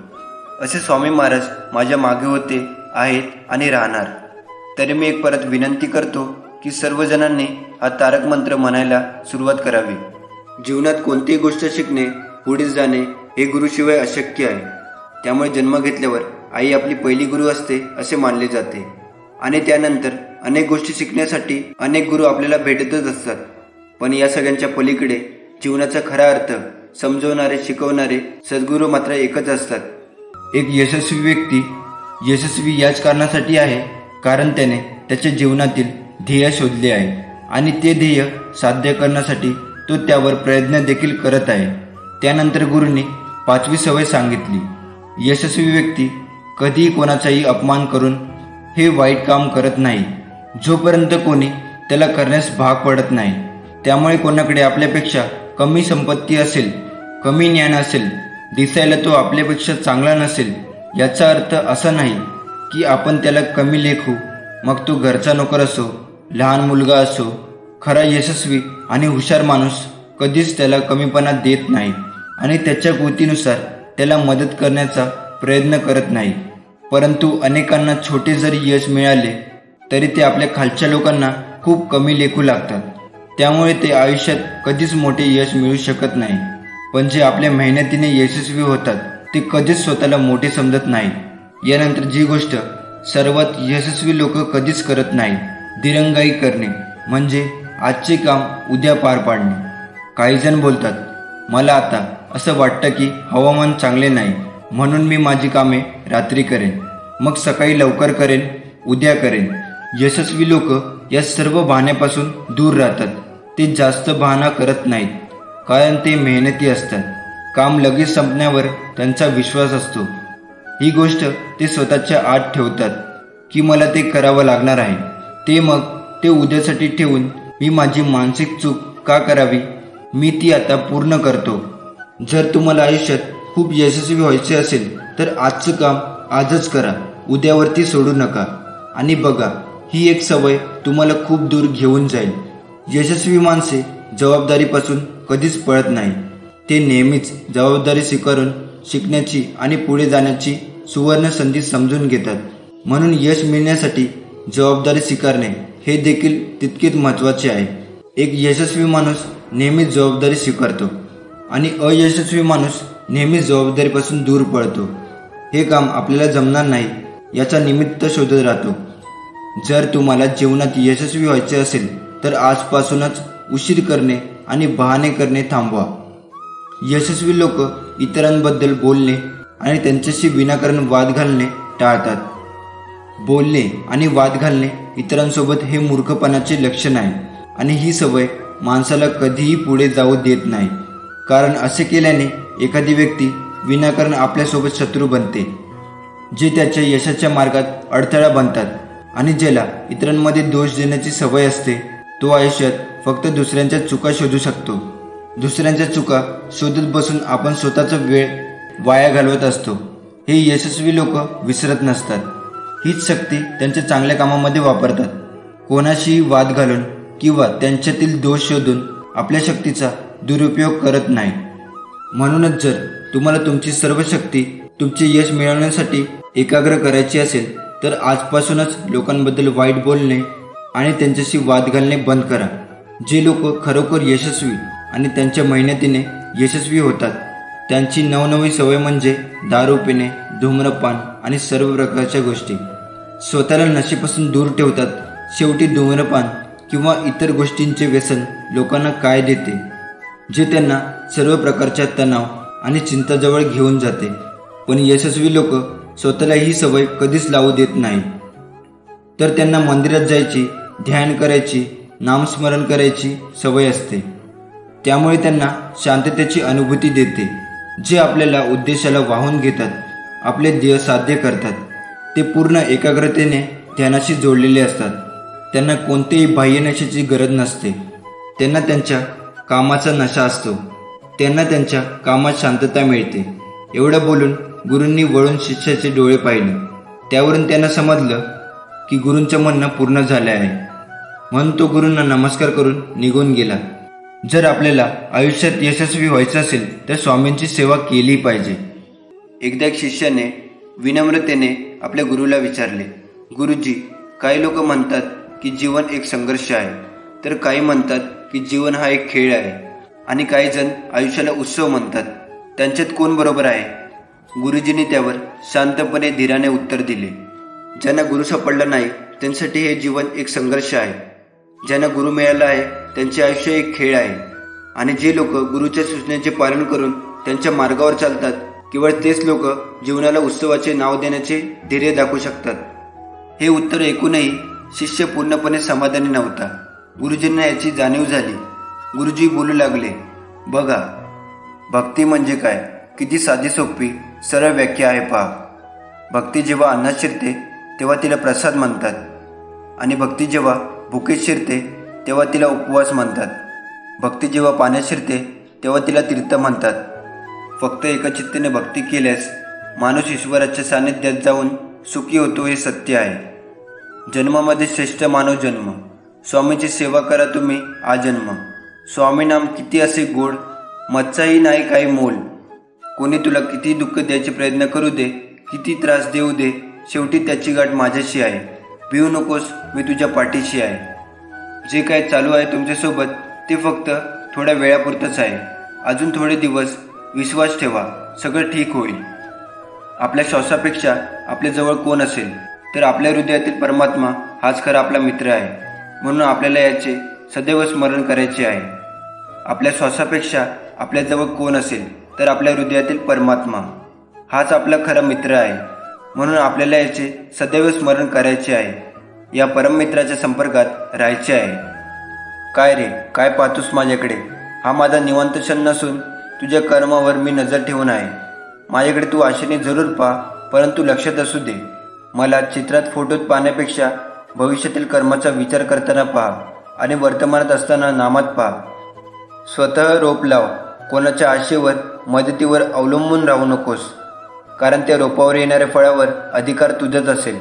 Speaker 1: असे स्वामी महाराज माझ्या मागे होते, आहेत आणि राहणार. तरी मी एक परत विनंती करतो की सर्वजणांनी हा तारक मंत्र म्हणायला सुरुवात करावी. जीवनात कोणतीही गोष्ट शिकणे, पुढे जाणे हे गुरुशिवाय अशक्य आहे. त्यामुळे जन्म घेतल्यावर आई आपली पहिली गुरु असते असे मानले जाते. आणि त्यानंतर अनेक गोष्टी शिकण्यासाठी अनेक गुरु आपल्याला भेटतच असतात. पण या सगळ्यांच्या पलीकडे जीवनाचा खरा अर्थ समजवणारे, शिकवणारे सद्गुरू मात्र एकच असतात.
Speaker 2: एक यशस्वी व्यक्ती यशस्वी याच कारणासाठी आहे कारण त्याने त्याच्या जीवनातील ध्येय शोधले आहे आणि ते ध्येय साध्य करण्यासाठी तो त्यावर प्रयत्न देखील करत आहे. त्यानंतर गुरूंनी 5वी सवय सांगितली. यशस्वी व्यक्ती कधीही कोणाचाही अपमान करून हे वाईट काम करत नाही, जोपर्यंत कोणी त्याला करण्यास भाग पडत नाही. त्यामुळे कोणाकडे आपल्यापेक्षा कमी संपत्ती असेल, कमी ज्ञान असेल, दिसायला तो आपल्यापेक्षा चांगला नसेल, याचा अर्थ असा नाही की आपण त्याला कमी लेखू. मग तो घरचा नोकर असो, लहान मुलगा असो, खरा यशस्वी आणि हुशार माणूस कधीच त्याला कमीपणा देत नाही आणि त्याच्या कृतीनुसार त्याला मदत करण्याचा प्रयत्न करत नाही. परंतु अनेकांना छोटे जरी यश मिळाले तरी ते आपल्या खालच्या लोकांना खूप कमी लेखू लागतात. त्यामुळे ते आयुष्यात कधीच मोठे यश मिळू शकत नाही. पण जे आपल्या मेहनतीने यशस्वी होतात ते कधीच स्वतःला मोठे समजत नाही. यानंतर जी गोष्ट सर्वात यशस्वी लोक कधीच करत नाही, दिरंगाई करणे, म्हणजे आजचे काम उद्या पार पाडणे. काही जण बोलतात, मला आता असं वाटतं की हवामान चांगले नाही म्हणून मी माझी कामे रात्री करेन, मग सकाळी लवकर करेन, उद्या करेन. यशस्वी लोक या सर्व बहाण्यापासून दूर राहतात. ते जास्त बहाणा करत नाहीत कारण ते मेहनती असतात. काम लगेच संपण्यावर त्यांचा विश्वास असतो. ही गोष्ट ते स्वतःच्या आत ठेवतात की मला ते करावं लागणार आहे. ते उद्यासाठी ठेवून मी माझी मानसिक चूक का करावी, मी ती आता पूर्ण करतो. जर तुम्हाला आयुष्यात खूप यशस्वी व्हायचे असेल तर आजचं काम आजच करा, उद्यावरती सोडू नका. आणि बघा, ही एक सवय तुम्हाला खूप दूर घेऊन जाईल. यशस्वी माणसे जबाबदारीपासून कधीच पळत नाही. ते नेहमीच जबाबदारी स्वीकारून शिकण्याची आणि पुढे जाण्याची सुवर्ण संधी समजून घेतात. म्हणून यश मिळण्यासाठी जबाबदारी स्वीकारणे हे देखील तितकेच महत्त्वाचे आहे. एक यशस्वी माणूस नेहमीच जबाबदारी स्वीकारतो आणि अयशस्वी माणूस नेहमीच जबाबदारीपासून दूर पळतो. हे काम आपल्याला जमणार नाही याचा निमित्त शोधत राहतो. जर तुम्हाला जीवनात यशस्वी व्हायचे असेल तर आजपासूनच उशीर करणे आणि बहाणे करणे थांबवा. यशस्वी लोक इतरांबद्दल बोलणे आणि त्यांच्याशी विनाकारण वाद घालणे टाळतात. बोलणे आणि वाद घालणे इतरांसोबत हे मूर्खपणाचे लक्षण आहे आणि ही सवय माणसाला कधीही पुढे जाऊ देत नाही. कारण असे केल्याने एखादी व्यक्ती विनाकारण आपल्यासोबत शत्रू बनते, जे त्याच्या यशाच्या मार्गात अडथळा बनतात. आणि ज्याला इतरांमध्ये दोष देण्याची सवय असते तो आयुष्यात फक्त दुसऱ्यांच्या चुका शोधू शकतो. दुसऱ्यांच्या चुका शोधत बसून आपण स्वतःचा वेळ वाया घालवत असतो. हे यशस्वी लोक विसरत नसतात. हीच शक्ती त्यांच्या चांगल्या कामामध्ये वापरतात. कोणाशीही वाद घालून किंवा त्यांच्यातील दोष शोधून आपल्या शक्तीचा दुरुपयोग करत नाही. म्हणूनच जर तुम्हाला तुमची सर्व शक्ती तुमचे यश मिळवण्यासाठी एकाग्र करायची असेल तर आजपासूनच लोकांबद्दल वाईट बोलणे आणि त्यांच्याशी वाद घालणे बंद करा. जे लोक खरोखर यशस्वी आणि त्यांच्या मेहनतीने यशस्वी होतात त्यांची नवनवी सवय म्हणजे दारू पिणे, धूम्रपान आणि सर्व प्रकारच्या गोष्टी. स्वतःला नशेपासून दूर ठेवतात. शेवटी धूम्रपान किंवा इतर गोष्टींचे व्यसन लोकांना काय देते, जे त्यांना सर्व प्रकारच्या तणाव आणि चिंताजवळ घेऊन जाते. पण यशस्वी लोक स्वतःला ही सवय कधीच लावू देत नाही. तर त्यांना मंदिरात जायची, ध्यान करायची, नामस्मरण करायची सवय असते. त्यामुळे त्यांना शांततेची अनुभूती देते, जे आपल्याला उद्देशाला वाहून घेतात, आपले ध्येय साध्य करतात. ते पूर्ण एकाग्रतेने ध्यानाशी जोडलेले असतात. त्यांना कोणतेही बाह्य नशेची गरज नसते. त्यांना त्यांच्या कामाचा नशा असतो. त्यांना त्यांच्या कामात शांतता मिळते. एवढं बोलून गुरूंनी वळून शिष्याचे डोळे पाहिले. त्यावरून त्यांना समजलं की गुरूंचं म्हणणं पूर्ण झाले आहे. म्हणून तो गुरूंना नमस्कार करून निघून गेला. जर आपल्याला आयुष्यात यशस्वी व्हायचं असेल तर स्वामींची सेवा केली पाहिजे. एकदा एक शिष्याने विनम्रतेने आपल्या गुरुला विचारले, गुरुजी, काही लोक म्हणतात की जीवन एक संघर्ष आहे, तर काही म्हणतात की जीवन हा एक खेळ आहे, आणि काही जण आयुष्याला उत्सव म्हणतात. त्यांच्यात कोण बरोबर आहे? गुरुजींनी त्यावर शांतपणे धीराने उत्तर दिले, ज्यांना गुरु सापडला नाही त्यांसाठी हे जीवन एक संघर्ष आहे. ज्यांना गुरु मिळाला आहे त्यांचे आयुष्य एक खेळ आहे. आणि जे लोक गुरुच्या सूचनेचे पालन करून त्यांच्या मार्गावर चालतात, केवळ तेच लोक जीवनाला उत्सवाचे नाव देण्याचे धैर्य दाखवू शकतात. हे उत्तर ऐकूनही शिष्य पूर्णपणे समाधानी नव्हता. गुरुजींना याची जाणीव झाली. गुरुजी बोलू लागले, बघा, भक्ती म्हणजे काय? किती साधी सोपी सरळ व्याख्या आहे पहा. भक्ती जेव्हा अन्नात शिरते तेव्हा तिला प्रसाद म्हणतात, आणि भक्ती जेव्हा भुकेत शिरते तेव्हा तिला उपवास म्हणतात. भक्ती जेव्हा पाण्यात शिरते तेव्हा तिला तीर्थ म्हणतात. फक्त एकचित्ताने भक्ती केल्यास माणूस ईश्वराच्या सान्निध्यात जाऊन सुखी होतो, हे सत्य आहे. जन्मामध्ये श्रेष्ठ मानव जन्म. स्वामीची सेवा करा तुम्ही आजन्म. स्वामी नाम किती असे गोड, मच्छाही नाही काही मोल. कोणी तुला किती दुःख द्यायचे प्रयत्न करू दे, किती त्रास देऊ दे, शेवटी त्याची गाठ माझ्याशी आहे. भिवू नकोस, मी तुझ्या पाठीशी आहे. जे काय चालू आहे तुमच्यासोबत ते फक्त थोड्या वेळापुरतंच आहे. अजून थोडे दिवस विश्वास ठेवा, सगळं ठीक होईल. आपल्या श्वासापेक्षा आपल्याजवळ कोण असेल तर आपल्या हृदयातील परमात्मा हाच खरा आपला मित्र आहे. म्हणून आपल्याला याचे सदैव स्मरण करायचे आहे. आपल्या श्वासापेक्षा आपल्याजवळ कोण असेल तर आपल्या हृदयातील परमात्मा हाच आपला खरा मित्र आहे. म्हणून आपल्याला याचे सदैव स्मरण करायचे आहे. या परममित्राच्या संपर्कात राहायचे आहे. काय रे, काय पाहतोस माझ्याकडे? हा माझा निवांत क्षण नसून तुझ्या कर्मावर मी नजर ठेवून आहे. माझ्याकडे तू आशेने जरूर पहा, परंतु लक्षात असू दे, मला चित्रात फोटोत पाहण्यापेक्षा भविष्यातील कर्माचा विचार करताना पहा, आणि वर्तमानात असताना नामात पहा. स्वतः रोप लाव. कोणाच्या आशेवर, मदतीवर अवलंबून राहू नकोस, कारण त्या रोपावर येणाऱ्या फळावर अधिकार तुझाच असेल.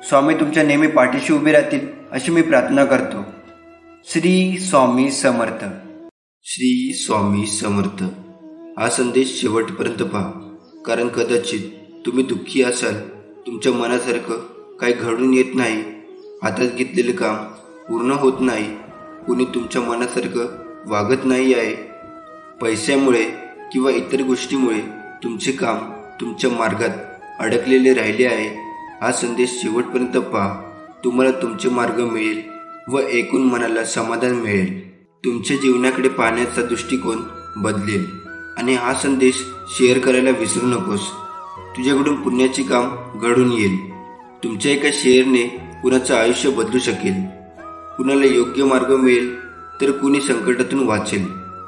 Speaker 2: स्वामी तुमच्या नेहमी पाठीशी उभे राहतील अशी मी प्रार्थना करतो. श्री स्वामी समर्थ.
Speaker 1: श्री स्वामी समर्थ. हा संदेश शेवटपर्यंत पहा, कारण कदाचित तुम्ही दुःखी असाल. तुमच्या मनासारखं काही घडून येत नाही. हातात घेतलेलं काम पूर्ण होत नाही. कुणी तुमच्या मनासारखं वागत नाही आहे. पैशामुळे किंवा इतर गोष्टीमुळे तुमचे काम तुमच्या मार्गात अडकलेले राहिले आहे. हा संदेश शेवटपर्यंत पहा. तुम्हाला तुमचे मार्ग मिळेल व ऐकून मनाला समाधान मिळेल. तुमच्या जीवनाकडे पाहण्याचा दृष्टिकोन बदलेल. आणि हा संदेश शेअर करायला विसरू नकोस. तुझ्याकडून पुण्याचे काम घडून येईल. तुमच्या एका शेअरने कुणाचं आयुष्य बदलू शकेल. कुणाला योग्य मार्ग मिळेल तर कुणी संकटातून वाचेल.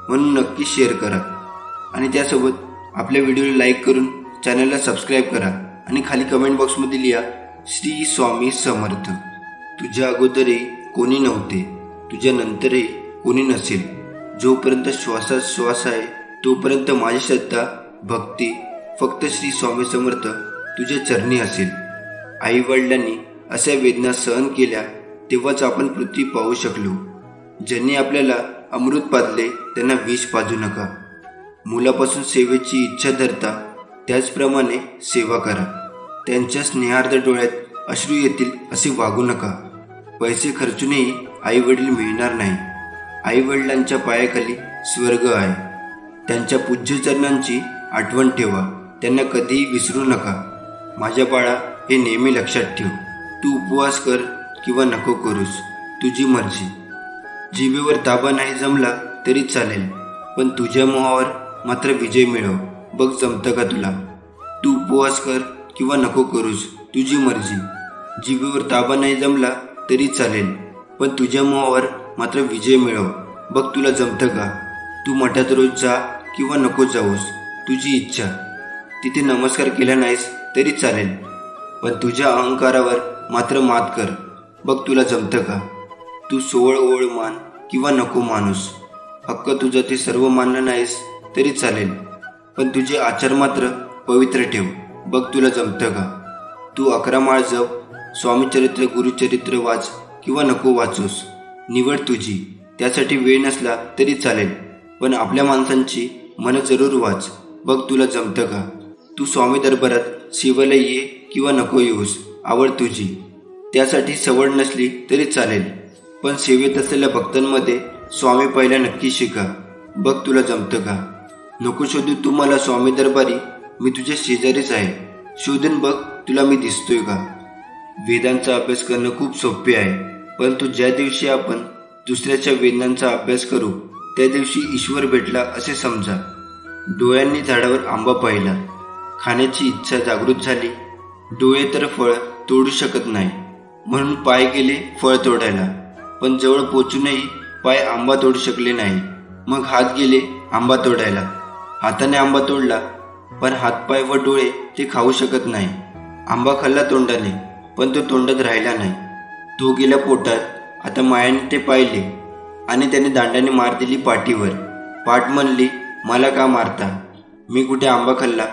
Speaker 1: म्हणून नक्की शेअर करा, आणि त्यासोबत आपल्या व्हिडिओला लाईक करून चॅनलला सबस्क्राईब करा. आणि खाली कमेंट बॉक्समध्ये लिहा, श्री स्वामी समर्थ. तुझ्या अगोदरही कोणी नव्हते, तुझ्या नंतरही कोणी नसेल. जोपर्यंत श्वासात श्वास आहे तोपर्यंत माझी श्रद्धा, भक्ती फक्त श्री स्वामी समर्थ तुझ्या चरणी असेल. आई वडिलांनी अशा वेदना सहन केल्या तेव्हाच आपण पृथ्वी पाहू शकलो. ज्यांनी आपल्याला अमृत पाजले त्यांना विष पाजू नका. मुलापासून सेवेची इच्छा धरता त्याचप्रमाणे सेवा करा. त्यांच्या स्नेहार्द डोळ्यात अश्रू येतील असे वागू नका. पैसे खर्चूनही आई वडील मिळणार नाही. आई वडिलांच्या पायाखाली स्वर्ग आहे. त्यांच्या पूज्य चरणांची आठवण ठेवा, त्यांना कधीही विसरू नका. माझ्या बाळा, हे नेहमी लक्षात ठेव. तू उपवास कर किंवा नको करूस, तुझी मर्जी. जिभेवर ताबा नाही जमला तरी चालेल, पण तुझ्या मोहावर मात्र विजय मिळव. बघ जमतं का तुला? तू उपवास कर किंवा नको करूस, तुझी मर्जी. जिभेवर ताबा नाही जमला तरी चालेल, पण तुझ्या मोहावर मात्र विजय मिळव. बघ तुला जमतं का? तू मठात रोज जा किंवा नको जाऊस, तुझी इच्छा. तिथे नमस्कार केला नाहीस तरी चालेल, पण तुझ्या अहंकारावर मात्र मात कर. बघ तुला जमतं का? तू सोवळ ओळ मान किंवा नको माणूस. हक्क तुझा ते सर्व मानलं नाहीस तरी चालेल, पण तुझे आचार मात्र पवित्र ठेव. बघ तुला जमतं का? तू 11 माळ जप, स्वामीचरित्र गुरुचरित्र वाच किंवा नको वाचूस, निवड तुझी. त्यासाठी वेळ नसला तरी चालेल, पण आपल्या माणसांची मन जरूर वाच. बघ तुला जमतं का? तू स्वामी दरबारात सेवेला ये किंवा नको येऊस, आवड तुझी. त्यासाठी सवड नसली तरी चालेल, पण सेवेत असलेल्या भक्तांमध्ये स्वामी पहिला नक्की शिका. बघ तुला जमतं का? नको शोधू तू मला स्वामी दरबारी, मी तुझ्या शेजारीच आहे. शोधून बघ तुला मी दिसतोय का? वेदांचा अभ्यास करणं खूप सोपे आहे, परंतु ज्या दिवशी आपण दुसऱ्याच्या वेदांचा अभ्यास करू त्या दिवशी ईश्वर भेटला असे समजा. डोळ्यांनी झाडावर आंबा पाहिला, खाण्याची इच्छा जागृत झाली. डोळे तर फळ तोडू शकत नाही, म्हणून पाय गेले फळ तोडायला, पण जवळ पोचूनही पाय आंबा तोडू शकले नाही. मग हात गेले आंबा तोडायला. हाताने आंबा तोडला, पण हातपाय व डोळे ते खाऊ शकत नाही. आंबा खाल्ला तोंडाने, पण तो तोंडात राहिला नाही. तो गेला पोटात. आता मायाने ते पाहिले आणि त्याने दांड्याने मार दिली पाठीवर. पाठ म्हणली, मला का मारता? मी कुठे आंबा खाल्ला?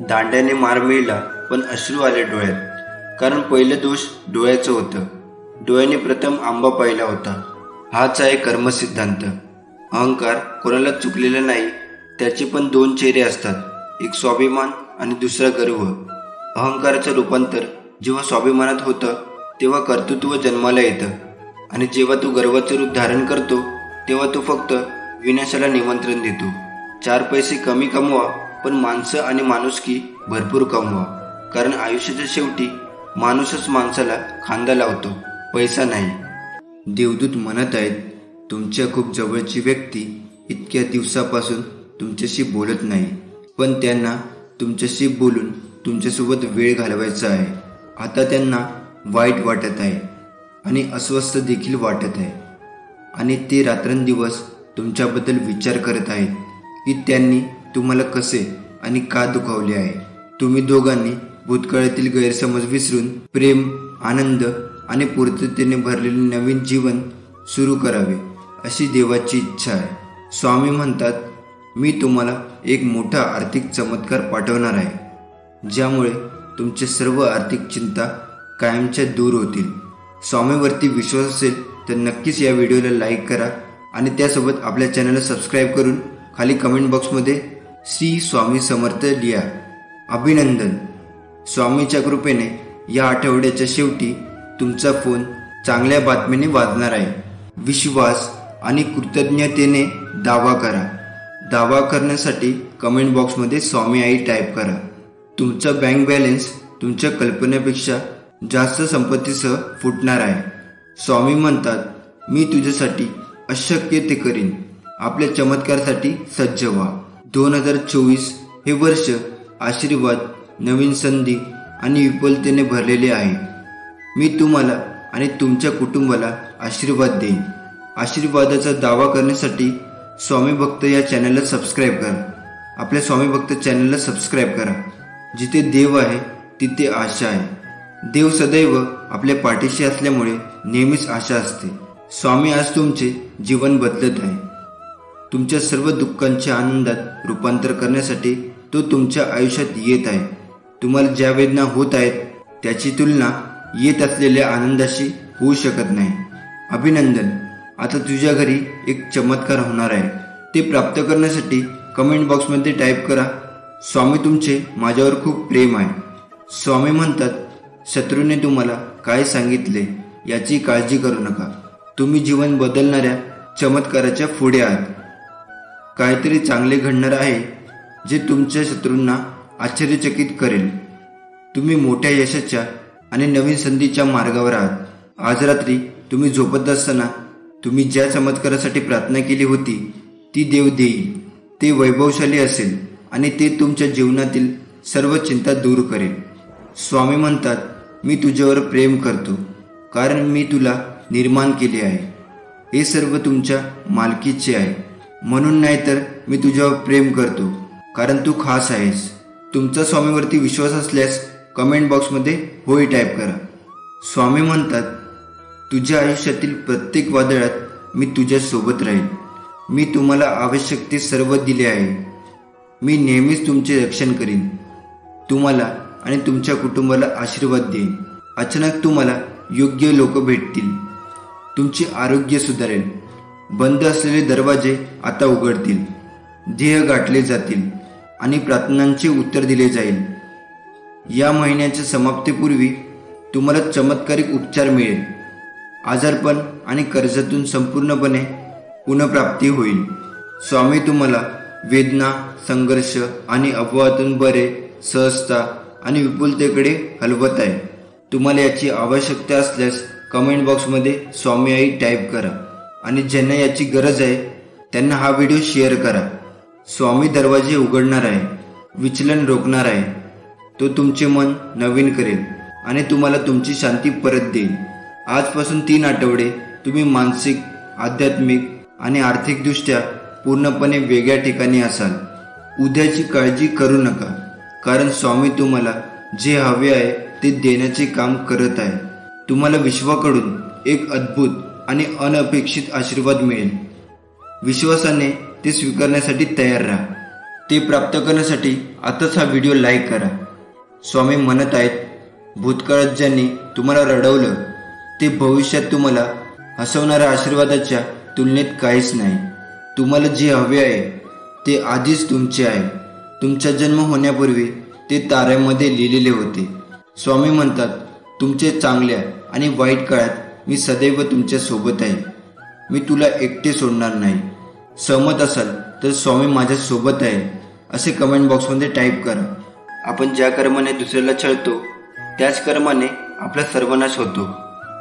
Speaker 1: दांड्याने मार मिळला, पण अश्रू आले डोळ्यात, कारण पहिलं दोष डोळ्याचं होतं. डोळ्याने प्रथम आंबा पाहिला होता. हाच आहे कर्मसिद्धांत. अहंकार कोणाला चुकलेला नाही. त्याचे पण 2 चेहरे असतात, एक स्वाभिमान आणि दुसरा गर्व. अहंकाराचं रूपांतर जेव्हा स्वाभिमानात होतं तेव्हा कर्तृत्व जन्माला येतं, आणि जेव्हा तो गर्वाचं रूप धारण करतो तेव्हा तो फक्त विनाशाला निमंत्रण देतो. 4 पैसे कमी कमवा, पण माणसं आणि माणुसकी भरपूर कमवा, कारण आयुष्याच्या शेवटी माणूसच माणसाला खांदा लावतो, पैसा नाही. देवदूत म्हणत आहेत, तुमच्या खूप जवळची व्यक्ती इतक्या दिवसापासून तुमच्याशी बोलत नाही, पण त्यांना तुमच्याशी बोलून तुमच्यासोबत वेळ घालवायचा आहे. आता त्यांना वाईट वाटत आहे आणि अस्वस्थ देखील वाटत आहे, आणि ते रात्रंदिवस तुमच्याबद्दल विचार करत आहेत की त्यांनी तुम्हाला कसे आणि का दुखावले आहे. तुम्ही दोघांनी भूतकाळातील गैरसमज विसरून प्रेम, आनंद आणि पूर्ततेने भरलेले नवीन जीवन सुरू करावे अशी देवाची इच्छा आहे. स्वामी म्हणतात, मी तुम्हाला एक मोठा आर्थिक चमत्कार पाठवणार आहे, ज्यामुळे तुमचे सर्व आर्थिक चिंता कायमच्या दूर होतील. स्वामीवरती विश्वास असेल तर नक्कीच या व्हिडिओला लाईक करा आणि त्यासोबत आपल्या चॅनलला सबस्क्राईब करून खाली कमेंट बॉक्समध्ये श्री स्वामी समर्थ लिहा. अभिनंदन. स्वामीच्या कृपेने या आठवड्याच्या शेवटी तुमचा फोन चांगल्या बातमीने वाजणार आहे. विश्वास आणि कृतज्ञतेने दावा करा. दावा करण्यासाठी कमेंट बॉक्समध्ये स्वामी आई टाईप करा. तुमचा बँक बॅलन्स तुमच्या कल्पनेपेक्षा जास्त संपत्तीसह फुटणार आहे. स्वामी म्हणतात, मी तुझ्यासाठी अशक्य ते करीन. आपल्या चमत्कारासाठी सज्ज व्हा. 2024 हे वर्ष आशीर्वाद, नवीन संधी आणि विपुलतेने भरलेले आहे. मी तुम्हाला आणि तुमच्या कुटुंबाला आशीर्वाद देईन. आशीर्वादाचा दावा करण्यासाठी स्वामी भक्त या चॅनलला सबस्क्राईब करा. आपल्या स्वामी भक्त चॅनलला सबस्क्राईब करा. जिथे देव आहे तिथे आशा आहे. देव सदैव आपल्या पाठीशी असल्यामुळे नेहमीच आशा असते. स्वामी आज तुमचे जीवन बदलत आहे. तुमच्या सर्व दुःखांच्या आनंदात रूपांतर करण्यासाठी तो तुमच्या आयुष्यात येत आहे. तुम्हाला ज्या वेदना होत आहेत त्याची तुलना येत असलेल्या आनंदाशी होऊ शकत नाही. अभिनंदन. आता तुझ्या घरी एक चमत्कार होणार आहे. ते प्राप्त करण्यासाठी कमेंट बॉक्समध्ये टाईप करा, स्वामी तुमचे माझ्यावर खूप प्रेम आहे. स्वामी म्हणतात, शत्रूने तुम्हाला काय सांगितले याची काळजी करू नका. तुम्ही जीवन बदलणाऱ्या चमत्काराच्या पुढे आहात.
Speaker 2: काहीतरी चांगले घडणार आहे जे तुमच्या शत्रूंना आश्चर्यचकित करेल. तुम्ही मोठ्या यशाच्या आणि नवीन संधीच्या मार्गावर आहात. आज रात्री तुम्ही झोपत असताना तुम्ही ज्या चमत्कारासाठी प्रार्थना केली होती ती देव देईल. ते वैभवशाली असेल आणि ते तुमच्या जीवनातील सर्व चिंता दूर करेल. स्वामी म्हणतात, मी तुझ्यावर प्रेम करतो कारण मी तुला निर्माण केले आहे. हे सर्व तुमच्या मालकीचे आहे. म्हणून नाही तर मी तुझ्यावर प्रेम करतो कारण तू खास आहेस. तुमचा स्वामीवरती विश्वास असल्यास कमेंट बॉक्समध्ये होय टाईप करा. स्वामी म्हणतात, तुझ्या आयुष्यातील प्रत्येक वादळात मी तुझ्यासोबत राहील. मी तुम्हाला आवश्यक ते सर्व दिले आहे. मी नेहमीच तुमचे रक्षण करीन. तुम्हाला आणि तुमच्या कुटुंबाला आशीर्वाद देईन. अचानक तुम्हाला योग्य लोक भेटतील. तुमचे आरोग्य सुधारेल. बंद असलेले दरवाजे आता उघडतील. ध्येय गाठले जातील आणि प्रार्थनांचे उत्तर दिले जाईल. या महिन्याच्या समाप्तीपूर्वी तुम्हाला चमत्कारिक उपचार मिळेल. आजारपण आणि कर्जातून संपूर्णपणे पुनर्प्राप्ती होईल. स्वामी तुम्हाला वेदना, संघर्ष आणि अपवादातून बरे, सहजता आणि विपुलतेकडे हलवत आहे. तुम्हाला याची आवश्यकता असल्यास कमेंट बॉक्समध्ये स्वामी आई टाईप करा आणि ज्यांना याची गरज आहे त्यांना हा व्हिडिओ शेअर करा. स्वामी दरवाजे उघडणार आहे, विचलन रोखणार आहे. तो तुमचे मन नवीन करेल आणि तुम्हाला तुमची शांती परत देईल. आजपासून 3 आठवडे तुम्ही मानसिक, आध्यात्मिक आणि आर्थिकदृष्ट्या पूर्णपणे वेगळ्या ठिकाणी असाल. उद्याची काळजी करू नका कारण स्वामी तुम्हाला जे हवे आहे ते देण्याचे काम करत आहे. तुम्हाला विश्वाकडून एक अद्भुत आणि अनपेक्षित आशीर्वाद मिळेल. विश्वासाने ते स्वीकारण्यासाठी तयार राहा. ते प्राप्त करण्यासाठी आताच हा व्हिडिओ लाईक करा. स्वामी म्हणत आहेत, भूतकाळात ज्यांनी तुम्हाला रडवलं ते भविष्यात तुम्हाला हसवणाऱ्या आशीर्वादाच्या तुलनेत काहीच नाही. तुम्हाला जे हवे आहे ते आधीच तुमचे आहे. तुमचा जन्म होण्यापूर्वी ते ताऱ्यामध्ये लिहिलेले होते. स्वामी म्हणतात, तुमचे चांगल्या आणि वाईट काळात मी सदैव तुमच्या सोबत आहे. मी तुला एकटे सोडणार नाही. सहमत असाल तर स्वामी माझ्या सोबत आहे असे कमेंट बॉक्समध्ये टाईप करा. आपण ज्या कर्माने दुसऱ्याला छळतो त्याच कर्माने आपला सर्वनाश होतो.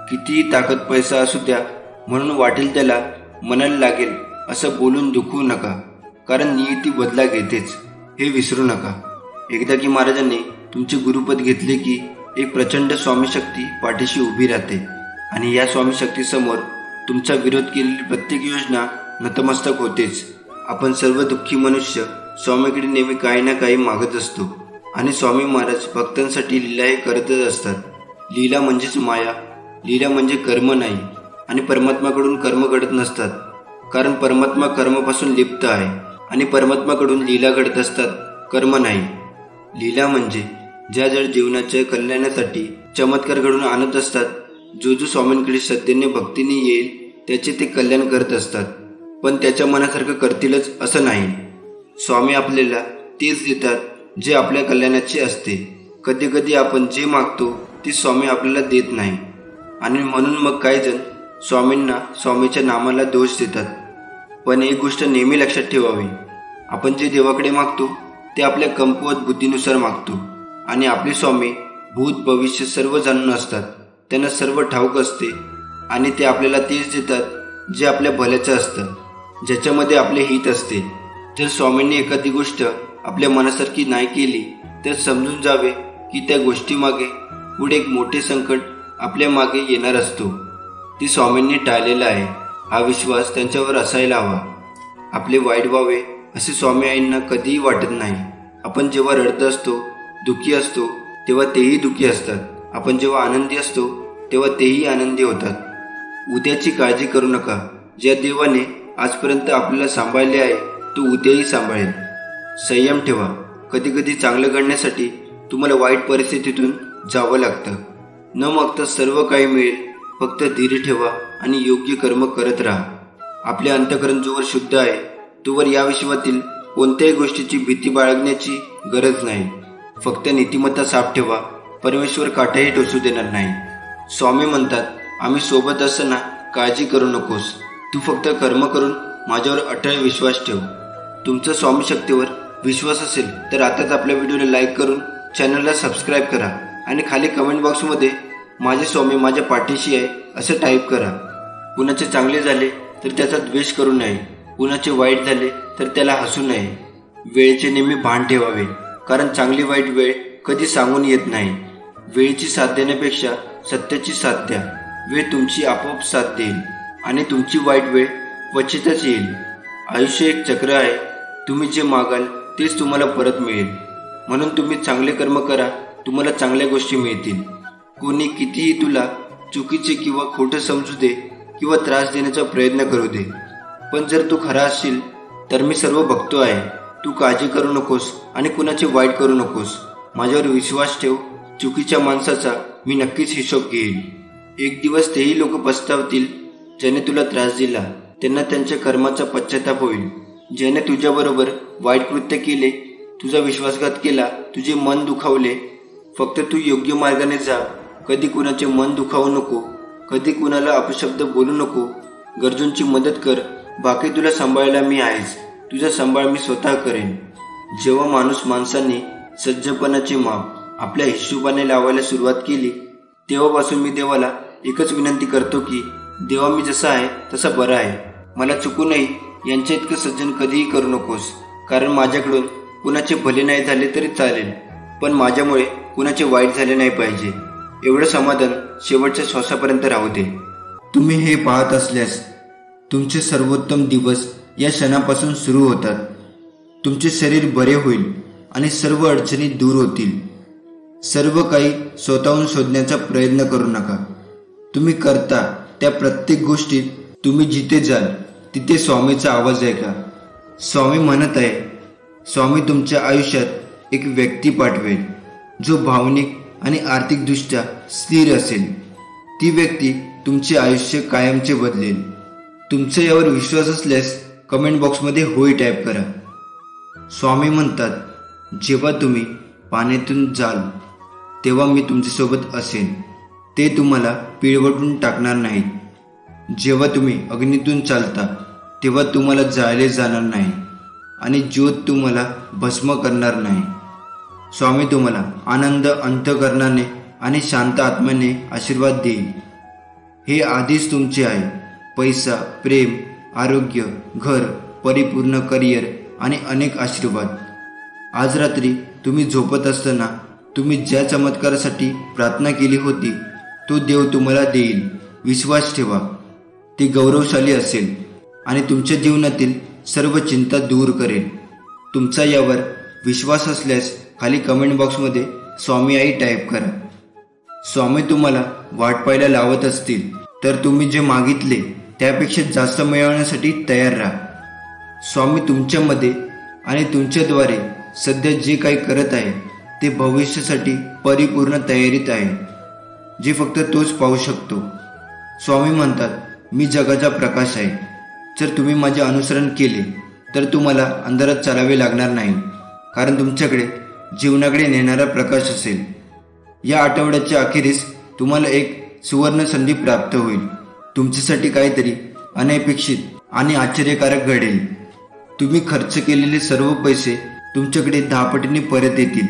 Speaker 2: कितीही ताकद पैसा असू द्या म्हणून वाटेल त्याला मनाला लागेल असं बोलून दुखवू नका कारण नियती बदला घेतेच हे विसरू नका. एकदा की महाराजांनी तुमचे गुरुपद घेतले की एक प्रचंड स्वामी शक्ती पाठीशी उभी राहते आणि या स्वामी शक्तीसमोर तुमचा विरोध केलेली प्रत्येक योजना नतमस्तक होतेच. आपण सर्व दुःखी मनुष्य स्वामीकडे नेहमी काही ना काही मागत असतो आणि स्वामी महाराज भक्तांसाठी लीलाही करतच असतात. लीला म्हणजेच माया. लीला म्हणजे कर्म नाही आणि परमात्माकडून कर्म घडत नसतात कारण परमात्मा कर्मापासून लिप्त आहे आणि परमात्माकडून लीला घडत असतात, कर्म नाही. लीला म्हणजे ज्या जड जीवनाच्या कल्याणासाठी चमत्कार घडून आणत असतात. जो स्वामींकडे श्रद्धेने भक्तीने येईल त्याचे ते कल्याण करत असतात, पण त्याच्या मनासारखं करतीलच असं नाही. स्वामी आपल्याला तेच देतात जे आपल्या कल्याणाचे असते. कधी कधी आपण जे मागतो ते स्वामी आपल्याला देत नाही आणि म्हणून मग काही जण स्वामींना स्वामीच्या नामाला दोष देतात. पण एक गोष्ट नेहमी लक्षात ठेवावी, आपण जे देवाकडे मागतो ते आपल्या कमकुवत बुद्धीनुसार मागतो आणि आपले स्वामी भूत भविष्य सर्व जाणून असतात. त्यांना सर्व ठाऊक असते आणि ते आपल्याला तेच देतात जे आपल्या भल्याचं असतं, ज्याच्यामध्ये आपले हित असते. जर स्वामींनी एखादी गोष्ट आपल्या मनासारखी नाही केली तर समजून जावे की त्या गोष्टीमागे पुढे एक मोठे संकट आपल्या मागे येणार असतो. ती स्वामींनी टाळलेला आहे हा विश्वास त्यांच्यावर असायला हवा. आपले वाईट व्हावे असे स्वामी आईंना कधीही वाटत नाही. आपण जेव्हा रडत असतो, दुःखी असतो तेव्हा तेही दुःखी असतात. आपण जेव्हा आनंदी असतो तेव्हा तेही आनंदी होतात. उद्याची काळजी करू नका. ज्या देवाने आजपर्यंत आपल्याला सांभाळले आहे तो उद्याही सांभाळेल. संयम ठेवा. कधी कधी चांगलं घडण्यासाठी तुम्हाला वाईट परिस्थितीतून जावं लागतं. न मागता सर्व काही मिळेल. फक्त धीर ठेवा आणि योग्य कर्म करत राहा. आपले अंतःकरण जोवर शुद्ध आहे तोवर या विश्वातील कोणत्याही गोष्टीची भीती बाळगण्याची गरज नाही. फक्त नीतिमत्ता साफ ठेवा. परमेश्वर काठाही टोचू देणार नाही. स्वामी म्हणतात, आम्ही सोबत असताना काळजी करू नकोस. तू फक्त कर्म करून माझ्यावर अटळ विश्वास ठेव.
Speaker 1: तुमचा स्वामी शक्तीवर विश्वास असेल तर आताच आपल्या व्हिडिओला लाईक करून चॅनलला सबस्क्राईब करा आणि खाली कमेंट बॉक्समध्ये माझे स्वामी माझ्या पाठीशी आहे असं टाईप करा. कुणाचे चांगले झाले तर त्याचा द्वेष करू नये, कुणाचे वाईट झाले तर त्याला हसू नये. वेळेचे नेहमी भान ठेवावे, कारण चांगली वाईट वेळ कधी सांगून येत नाही. वेळेची साथ देण्यापेक्षा सत्याची साथ द्या. वेळ तुमची आपोआप साथ देईल आणि तुमची वाईट वेळ क्वचितच येईल. आयुष्य एक चक्र आहे. तुम्ही जे मागाल तेच तुम्हाला परत मिळेल. म्हणून तुम्ही चांगले कर्म करा, तुम्हाला चांगल्या गोष्टी मिळतील. कोणी कितीही तुला चुकीचे किंवा खोटं समजू दे किंवा त्रास देण्याचा प्रयत्न करू दे, पण जर तू खरा असशील तर मी सर्व बघतो आहे. तू काळजी करू नकोस आणि कुणाचे वाईट करू नकोस. माझ्यावर विश्वास ठेव. चुकीच्या माणसाचा मी नक्कीच हिशोब घेईन. एक दिवस तेही लोक पस्तावतील ज्याने तुला त्रास दिला. त्यांना त्यांच्या कर्माचा पश्चाताप होईल. ज्याने तुझ्याबरोबर वाईट कृत्य केले, तुझा विश्वासघात केला, तुझे मन दुखावले, फक्त तू योग्य मार्गाने जा. कधी कुणाचे मन दुखावू नको, कधी कुणाला अपशब्द बोलू नको. गरजूंची मदत कर. बाकी तुला सांभाळायला मी आहेच. तुझा सांभाळ मी स्वतः करेन. जेव्हा माणूस माणसांनी सज्जपणाचे माप आपल्या हिशोबाने लावायला सुरुवात केली, तेव्हापासून मी देवाला एकच विनंती करतो की देवा, मी जसा आहे तसा बरा आहे. मला चुकूनही यांच्या इतकं सज्जन कधीही करू नकोस. कारण माझ्याकडून कुणाचे भले नाही झाले तरी चालेल, पण माझ्यामुळे कुणाचे वाईट झाले नाही पाहिजे. एवढं समाधान शेवटच्या श्वासापर्यंत राहू दे.
Speaker 2: तुम्ही हे पाहत असल्यास तुमचे सर्वोत्तम दिवस या क्षणापासून सुरू होतात. तुमचे शरीर बरे होईल आणि सर्व अडचणी दूर होतील. सर्व काही स्वतःहून शोधण्याचा प्रयत्न करू नका. तुम्ही करता त्या प्रत्येक गोष्टीत तुम्ही जिथे जाल तिथे स्वामीचा आवाज ऐका. स्वामी म्हणत आहे. स्वामी तुमच्या आयुष्यात एक व्यक्ती पाठवेल जो भावनिक आणि आर्थिकदृष्ट्या स्थिर असेल. ती व्यक्ती तुमचे आयुष्य कायमचे बदलेल. तुमचा यावर विश्वास असल्यास कमेंट बॉक्समध्ये होय टाईप करा. स्वामी म्हणतात, जेव्हा तुम्ही पाण्यातून जाल तेव्हा मी तुमच्यासोबत असेन. ते तुम्हाला पिळवटून टाकणार नाहीत. जेव्हा तुम्ही अग्नीतून चालता तेव्हा तुम्हाला जाळले जाणार नाही आणि ज्योत तुम्हाला भस्म करणार नाही. स्वामी तुम्हाला आनंद अंतःकरणाने आणि शांत आत्म्याने आशीर्वाद देईल. हे आधीच तुमचे आहे. पैसा, प्रेम, आरोग्य, घर, परिपूर्ण करिअर आणि अनेक आशीर्वाद. आज रात्री तुम्ही झोपत असताना तुम्ही ज्या चमत्कारासाठी प्रार्थना केली होती तो देव तुम्हाला देईल. विश्वास ठेवा. ते गौरवशाली असेल आणि तुमच्या जीवनातील सर्व चिंता दूर करेल. तुमचा यावर विश्वास असल्यास खाली कमेंट बॉक्समध्ये स्वामी आई टाईप करा. स्वामी तुम्हाला वाट पाहायला लावत असतील तर तुम्ही जे मागितले त्यापेक्षा जास्त मिळवण्यासाठी तयार राहा. स्वामी तुमच्यामध्ये आणि तुमच्याद्वारे सध्या जे काही करत आहे ते भविष्यासाठी परिपूर्ण तयारीत आहे, जे फक्त तोच पाहू शकतो. स्वामी म्हणतात, मी जगाचा प्रकाश आहे. जर तुम्ही माझे अनुसरण केले तर तुम्हाला अंधारात चालावे लागणार नाही, कारण तुमच्याकडे जीवनाकडे नेणारा प्रकाश असेल. या आठवड्याच्या अखेरीस तुम्हाला एक सुवर्ण संधी प्राप्त होईल. तुमच्यासाठी काहीतरी अनपेक्षित आणि आश्चर्यकारक घडेल. तुम्ही खर्च केलेले सर्व पैसे तुमच्याकडे 10 पटीने परत येतील.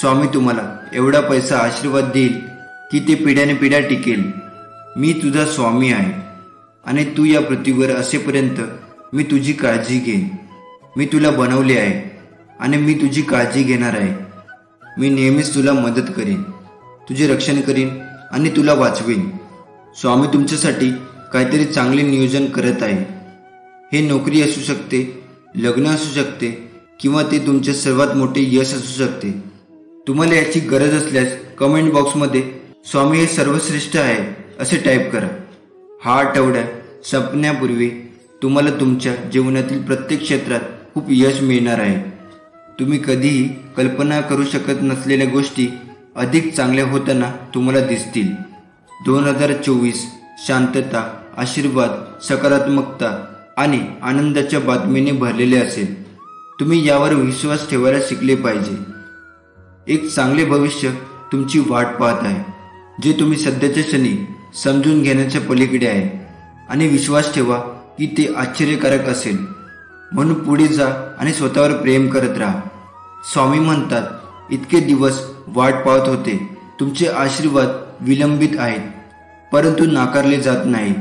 Speaker 2: स्वामी तुम्हाला एवढा पैसा आशीर्वाद देईल की ते पिढ्याने पिढ्या टिकेल. मी तुझा स्वामी आहे आणि तू या पृथ्वीवर असेपर्यंत मी तुझी काळजी घेईन. मी तुला बनवले आहे आणि मी तुझी काळजी घेणार आहे. मी नेहमीच तुला मदत करीन, तुझे रक्षण करीन आणि तुला वाचवीन. स्वामी तुमच्यासाठी काहीतरी चांगले नियोजन करत आहे. हे नोकरी असू शकते, लग्न असू शकते किंवा ते तुमचे सर्वात मोठे यश असू शकते. तुम्हाला याची गरज असल्यास कमेंट बॉक्समध्ये स्वामी हे सर्वश्रेष्ठ आहे असे टाईप करा. हा आठवडा संपण्यापूर्वी तुम्हाला तुमच्या जीवनातील प्रत्येक क्षेत्रात खूप यश मिळणार आहे. तुम्ही कधीही कल्पना करू शकत नसलेल्या गोष्टी अधिक चांगल्या होताना तुम्हाला दिसतील. 2024 शांतता, आशीर्वाद, सकारात्मकता आणि आनंदाच्या बातमीने भरलेले असेल. तुम्ही यावर विश्वास ठेवायला शिकले पाहिजे. एक चांगले भविष्य तुमची वाट पाहत आहे, जे तुम्ही सध्याच्या क्षणी समजून घेण्याच्या पलीकडे आहे. आणि विश्वास ठेवा की ते आश्चर्यकारक असेल. म्हणून पुढे जा आणि स्वतःवर प्रेम करत राहा. स्वामी म्हणतात, इतके दिवस वाट पाहत होते. तुमचे आशीर्वाद विलंबित आहेत, परंतु नाकारले जात नाहीत.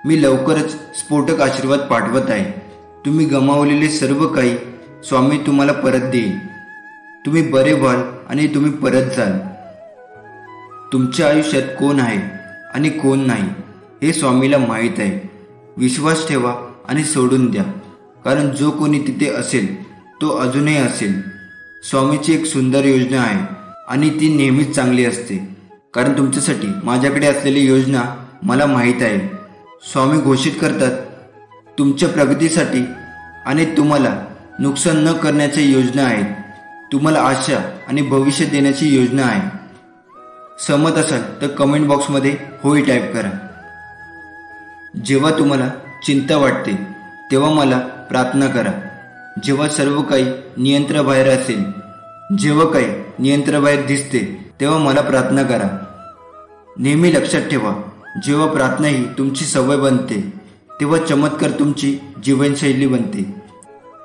Speaker 2: मी लवकरच स्फोटक आशीर्वाद पाठवत आहे. तुम्ही गमावलेले सर्व काही स्वामी तुम्हाला परत देईल. तुम्ही बरे व्हाल आणि तुम्ही परत जाल. तुमच्या आयुष्यात कोण आहे आणि कोण नाही हे स्वामीला माहीत आहे. विश्वास ठेवा आणि सोडून द्या, कारण जो कोणी तिथे असेल तो अजूनही असेल. स्वामीची एक सुंदर योजना आहे आणि ती नेहमीच चांगली असते, कारण तुमच्यासाठी माझ्याकडे असलेली योजना मला माहीत आहे. स्वामी घोषित करतात, तुमच्या प्रगतीसाठी आणि तुम्हाला नुकसान न करण्याच्या योजना आहेत. तुम्हाला आशा आणि भविष्य देण्याची योजना आहे. सहमत असाल तर कमेंट बॉक्समध्ये होय टाईप करा. जेव्हा तुम्हाला चिंता वाटते तेव्हा मला प्रार्थना करा. जेव्हा सर्व काही नियंत्रणाबाहेर असेल, जेव्हा काही नियंत्रणाबाहेर दिसते तेव्हा मला प्रार्थना करा. नेहमी लक्षात ठेवा, जेव्हा प्रार्थना ही तुमची सवय बनते तेव्हा चमत्कार तुमची जीवनशैली बनते.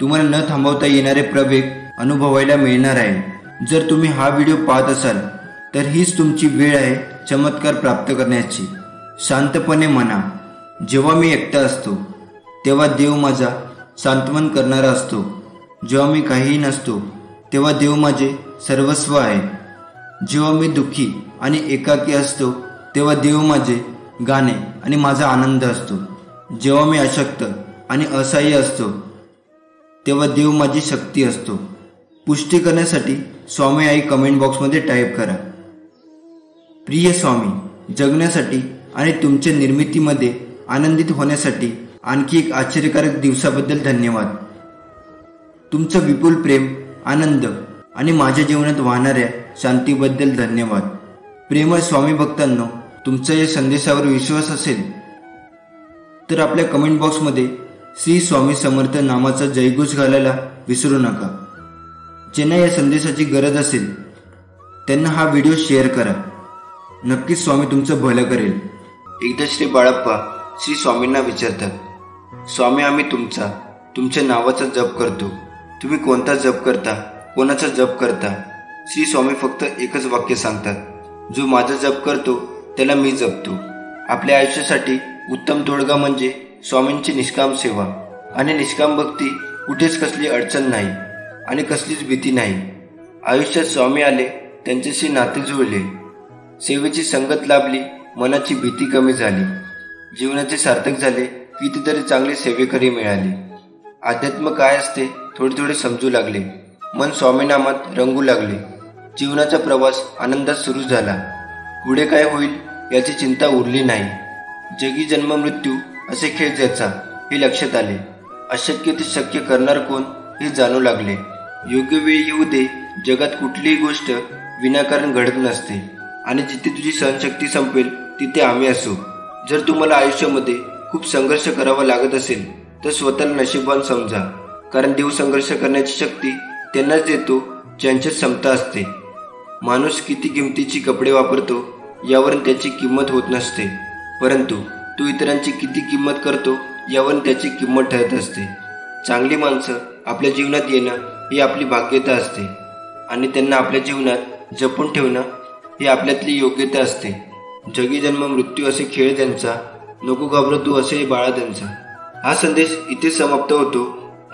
Speaker 2: तुम्हाला न थांबवता येणारे प्रवेग अनुभवायला मिळणार आहे. जर तुम्ही हा व्हिडिओ पाहत असाल तर हीच तुमची वेळ आहे चमत्कार प्राप्त करण्याची. शांतपणे म्हणा, जेव्हा मी एकटा असतो तेव्हा देव माझा सांत्वन करणारा असतो. जेव्हा मी काहीही नसतो तेव्हा देव माझे सर्वस्व आहे. जेव्हा मी दुःखी आणि एकाकी असतो तेव्हा देव माझे गाणे आणि माझा आनंद असतो. जेव्हा मी अशक्त आणि असहाय्य असतो तेव्हा देव माझी शक्ती असतो. पुष्टी करण्यासाठी स्वामी आई कमेंट बॉक्समध्ये टाईप करा. प्रिय स्वामी, जगण्यासाठी आणि तुमच्या निर्मितीमध्ये आनंदित होण्यासाठी आणखी एक आश्चर्यकारक दिवसाबद्दल धन्यवाद. तुमचं विपुल प्रेम, आनंद आणि माझ्या जीवनात वाहणाऱ्या शांतीबद्दल धन्यवाद. प्रेमळ स्वामी भक्तांनो, तुमचा या संदेशावर विश्वास असेल तर आपल्या कमेंट बॉक्समध्ये श्री स्वामी समर्थ नामाचा जयघोष घालायला विसरू नका. ज्यांना या संदेशाची गरज असेल त्यांना हा व्हिडिओ शेअर करा. नक्कीच स्वामी तुमचं भलं करेल.
Speaker 1: एकदा श्री बाळप्पा श्री स्वामींना विचारतात, स्वामी, आम्ही तुमच्या नावाचा जप करतो. तुम्ही कोणता जप करता, कोणाचा जप करता? श्री स्वामी फक्त एकच वाक्य सांगतात, जो माझा जप करतो त्याला मी जपतो. आपल्या आयुष्यासाठी उत्तम तोडगा म्हणजे स्वामींची निष्काम सेवा आणि निष्काम भक्ती. कुठेच कसली अडचण नाही आणि कसलीच भीती नाही. आयुष्यात स्वामी आले, त्यांच्याशी नाते जुळले, सेवेची संगत लाभली, मनाची भीती कमी झाली, जीवनाचे सार्थक झाले, कितीतरी चांगले सेवेकरी मिळाले. अध्यात्म काय असते थोडे थोडे समजू लागले. मन स्वामीनामात रंगू लागले. जीवनाचा प्रवास आनंदात सुरू झाला. पुढे काय होईल याची चिंता उरली नाही. जगी जन्म मृत्यू असे खेळ ज्याचा हे लक्षात आले. अशक्य ते शक्य करणार कोण हे जाणू लागले. योग्य वेळ येऊ दे. जगात कुठलीही गोष्ट विनाकारण घडत नसते आणि जिथे तुझी सहनशक्ती संपेल तिथे आम्ही असू. जर तुम्हाला आयुष्यामध्ये खूप संघर्ष करावा लागत असेल तर स्वतःला नशीबवान समजा, कारण देव संघर्ष करण्याची शक्ती त्यांनाच देतो ज्यांच्यात क्षमता असते. माणूस किती किमतीची कपडे वापरतो यावरून त्याची किंमत होत नसते, परंतु तो इतरांची किती किंमत करतो यावरून त्याची किंमत ठरत असते. चांगली माणसं आपल्या जीवनात येणं ही आपली भाग्यता असते आणि त्यांना आपल्या जीवनात जपून ठेवणं ही आपल्यातली योग्यता असते. जगी जन्म मृत्यू असे खेळ त्यांचा, नको घाबरू तू असे बाळा त्यांचा. हा संदेश इथे समाप्त होतो.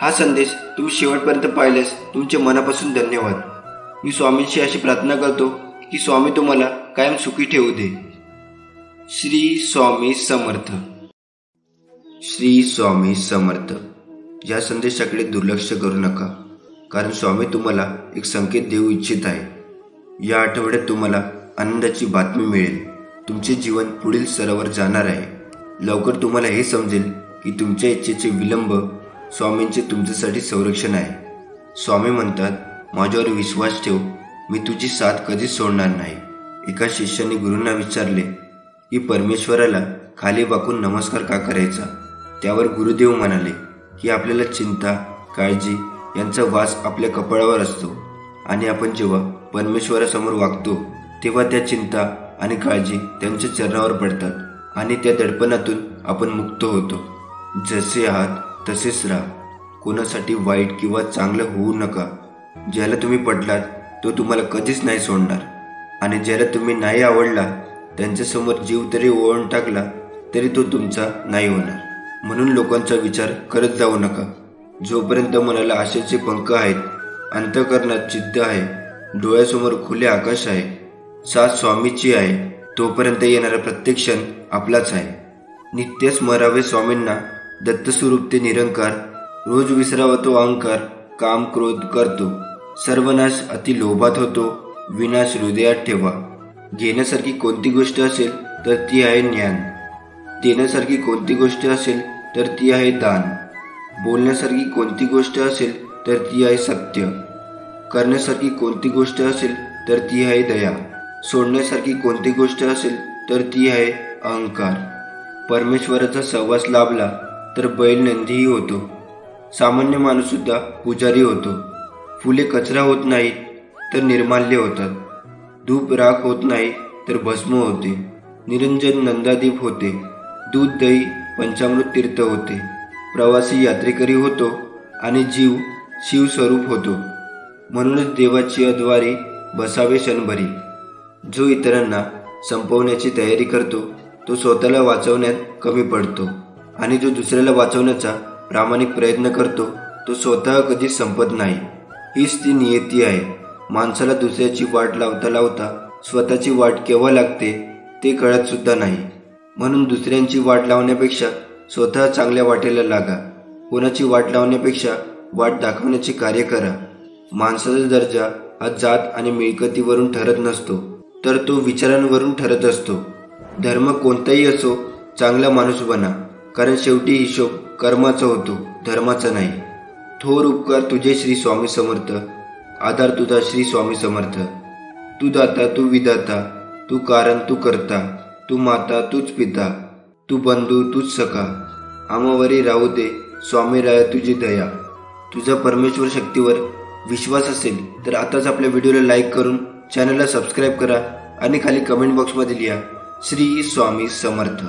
Speaker 1: हा संदेश तुम्ही शेवटपर्यंत पाहिल्यास तुमचे मनापासून धन्यवाद. मी स्वामींशी अशी प्रार्थना करतो की स्वामी तुम्हाला कायम सुखी ठेवू दे. श्री स्वामी समर्थ. श्री स्वामी समर्थ. या संदेशाकडे दुर्लक्ष करू नका, कारण स्वामी तुम्हाला एक संकेत देऊ इच्छित आहे. या आठवड्यात तुम्हाला आनंदाची बातमी मिळेल. तुमचे जीवन पुढील स्तरावर जाणार आहे. लवकर तुम्हाला हे समजेल की तुमच्या इच्छेचे विलंब स्वामींचे तुमच्यासाठी संरक्षण आहे. स्वामी म्हणतात, माझ्यावर विश्वास ठेव, मी तुझी साथ कधीच सोडणार नाही. एका शिष्याने गुरूंना विचारले की परमेश्वराला खाली वाकून नमस्कार का करायचा? त्यावर गुरुदेव म्हणाले की आपल्याला चिंता, काळजी यांचा वास आपल्या कपाळावर असतो आणि आपण जेव्हा परमेश्वरासमोर वागतो तेव्हा त्या चिंता आणि काळजी त्यांच्या चरणावर पडतात आणि त्या दडपणातून आपण मुक्त होतो. जसे आहात तसेच राहा. कोणासाठी वाईट किंवा चांगलं होऊ नका. ज्याला तुम्ही पटलात तो तुम्हाला कधीच नाही सोडणार, आणि ज्याला तुम्ही नाही आवडला त्यांच्यासमोर जीव जरी ओवाळून टाकला तरी तो तुमचा नाही होणार. म्हणून लोकांचा विचार करत जाऊ नका. जोपर्यंत मनाला आशेचे पंख आहेत, अंतःकरणात जिद्द आहे, डोळ्यासमोर खुले आकाश आहे, साथ स्वामीची आहे, तोपर्यंत येणारा प्रत्येक क्षण आपलाच आहे. नित्य स्मरावे स्वामींना, दत्तस्वरूप ते निरंकार. रोज विसरावा तो अहंकार, काम क्रोध करतो, सर्वनाश अति लोभात होतो, विनाश हृदयात ठेवा. घेण्यासारखी कोणती गोष्ट असेल तर ती आहे ज्ञान, देण्यासारखी कोणती गोष्ट असेल तर ती आहे दान, बोलण्यासारखी कोणती गोष्ट असेल तर ती आहे सत्य, करण्यासारखी कोणती गोष्ट असेल तर ती आहे दया, सोडण्यासारखी कोणती गोष्ट असेल तर ती आहे अहंकार. परमेश्वराचा सहवास लाभला तर बैल नंदीही होतो, सामान्य माणूस सुद्धा पुजारी होतो. फुले कचरा होत नाहीत तर निर्माल्य होतात, धूप राख होत नाही तर भस्म होते, निरंजन नंदादीप होते, दूध दही पंचामृत तीर्थ होते, प्रवासी यात्रेकरी होतो आणि जीव शिवस्वरूप होतो. म्हणूनच देवाची अद्वारी बसावे क्षणभरी. जो इतरांना संपवण्याची तयारी करतो तो स्वतःला वाचवण्यात कमी पडतो, आणि जो दुसऱ्याला वाचवण्याचा प्रामाणिक प्रयत्न करतो तो स्वतः कधीच संपत नाही. हीच ती नियती आहे. माणसाला दुसऱ्याची वाट लावता लावता स्वतःची वाट केव्हा लागते ते कळत सुद्धा नाही. म्हणून दुसऱ्यांची वाट लावण्यापेक्षा स्वतः चांगल्या वाटेला लागा. कोणाची वाट लावण्यापेक्षा वाट दाखवण्याचे कार्य करा. माणसाचा दर्जा हा जात आणि मिळकतीवरून ठरत नसतो, तर तो विचारांवरून ठरत असतो. धर्म कोणताही असो, चांगला माणूस बना, कारण शेवटी हिशोब कर्माचा होतो, धर्माचा नाही. थोर उपकार तुझे श्री स्वामी समर्थ, आधार तुझा श्री स्वामी समर्थ. तू दाता तू विधाता, तू कारण तू करता, तू माता तूच पिता, तू बंधू तूच सखा. आमावरी राहू दे स्वामी राया तुझी दया. तुझा परमेश्वर शक्तीवर विश्वास असेल तर आताच आपल्या व्हिडिओला लाईक करून चॅनलला सबस्क्राईब करा आणि खाली कमेंट बॉक्समध्ये लिहा श्री स्वामी समर्थ.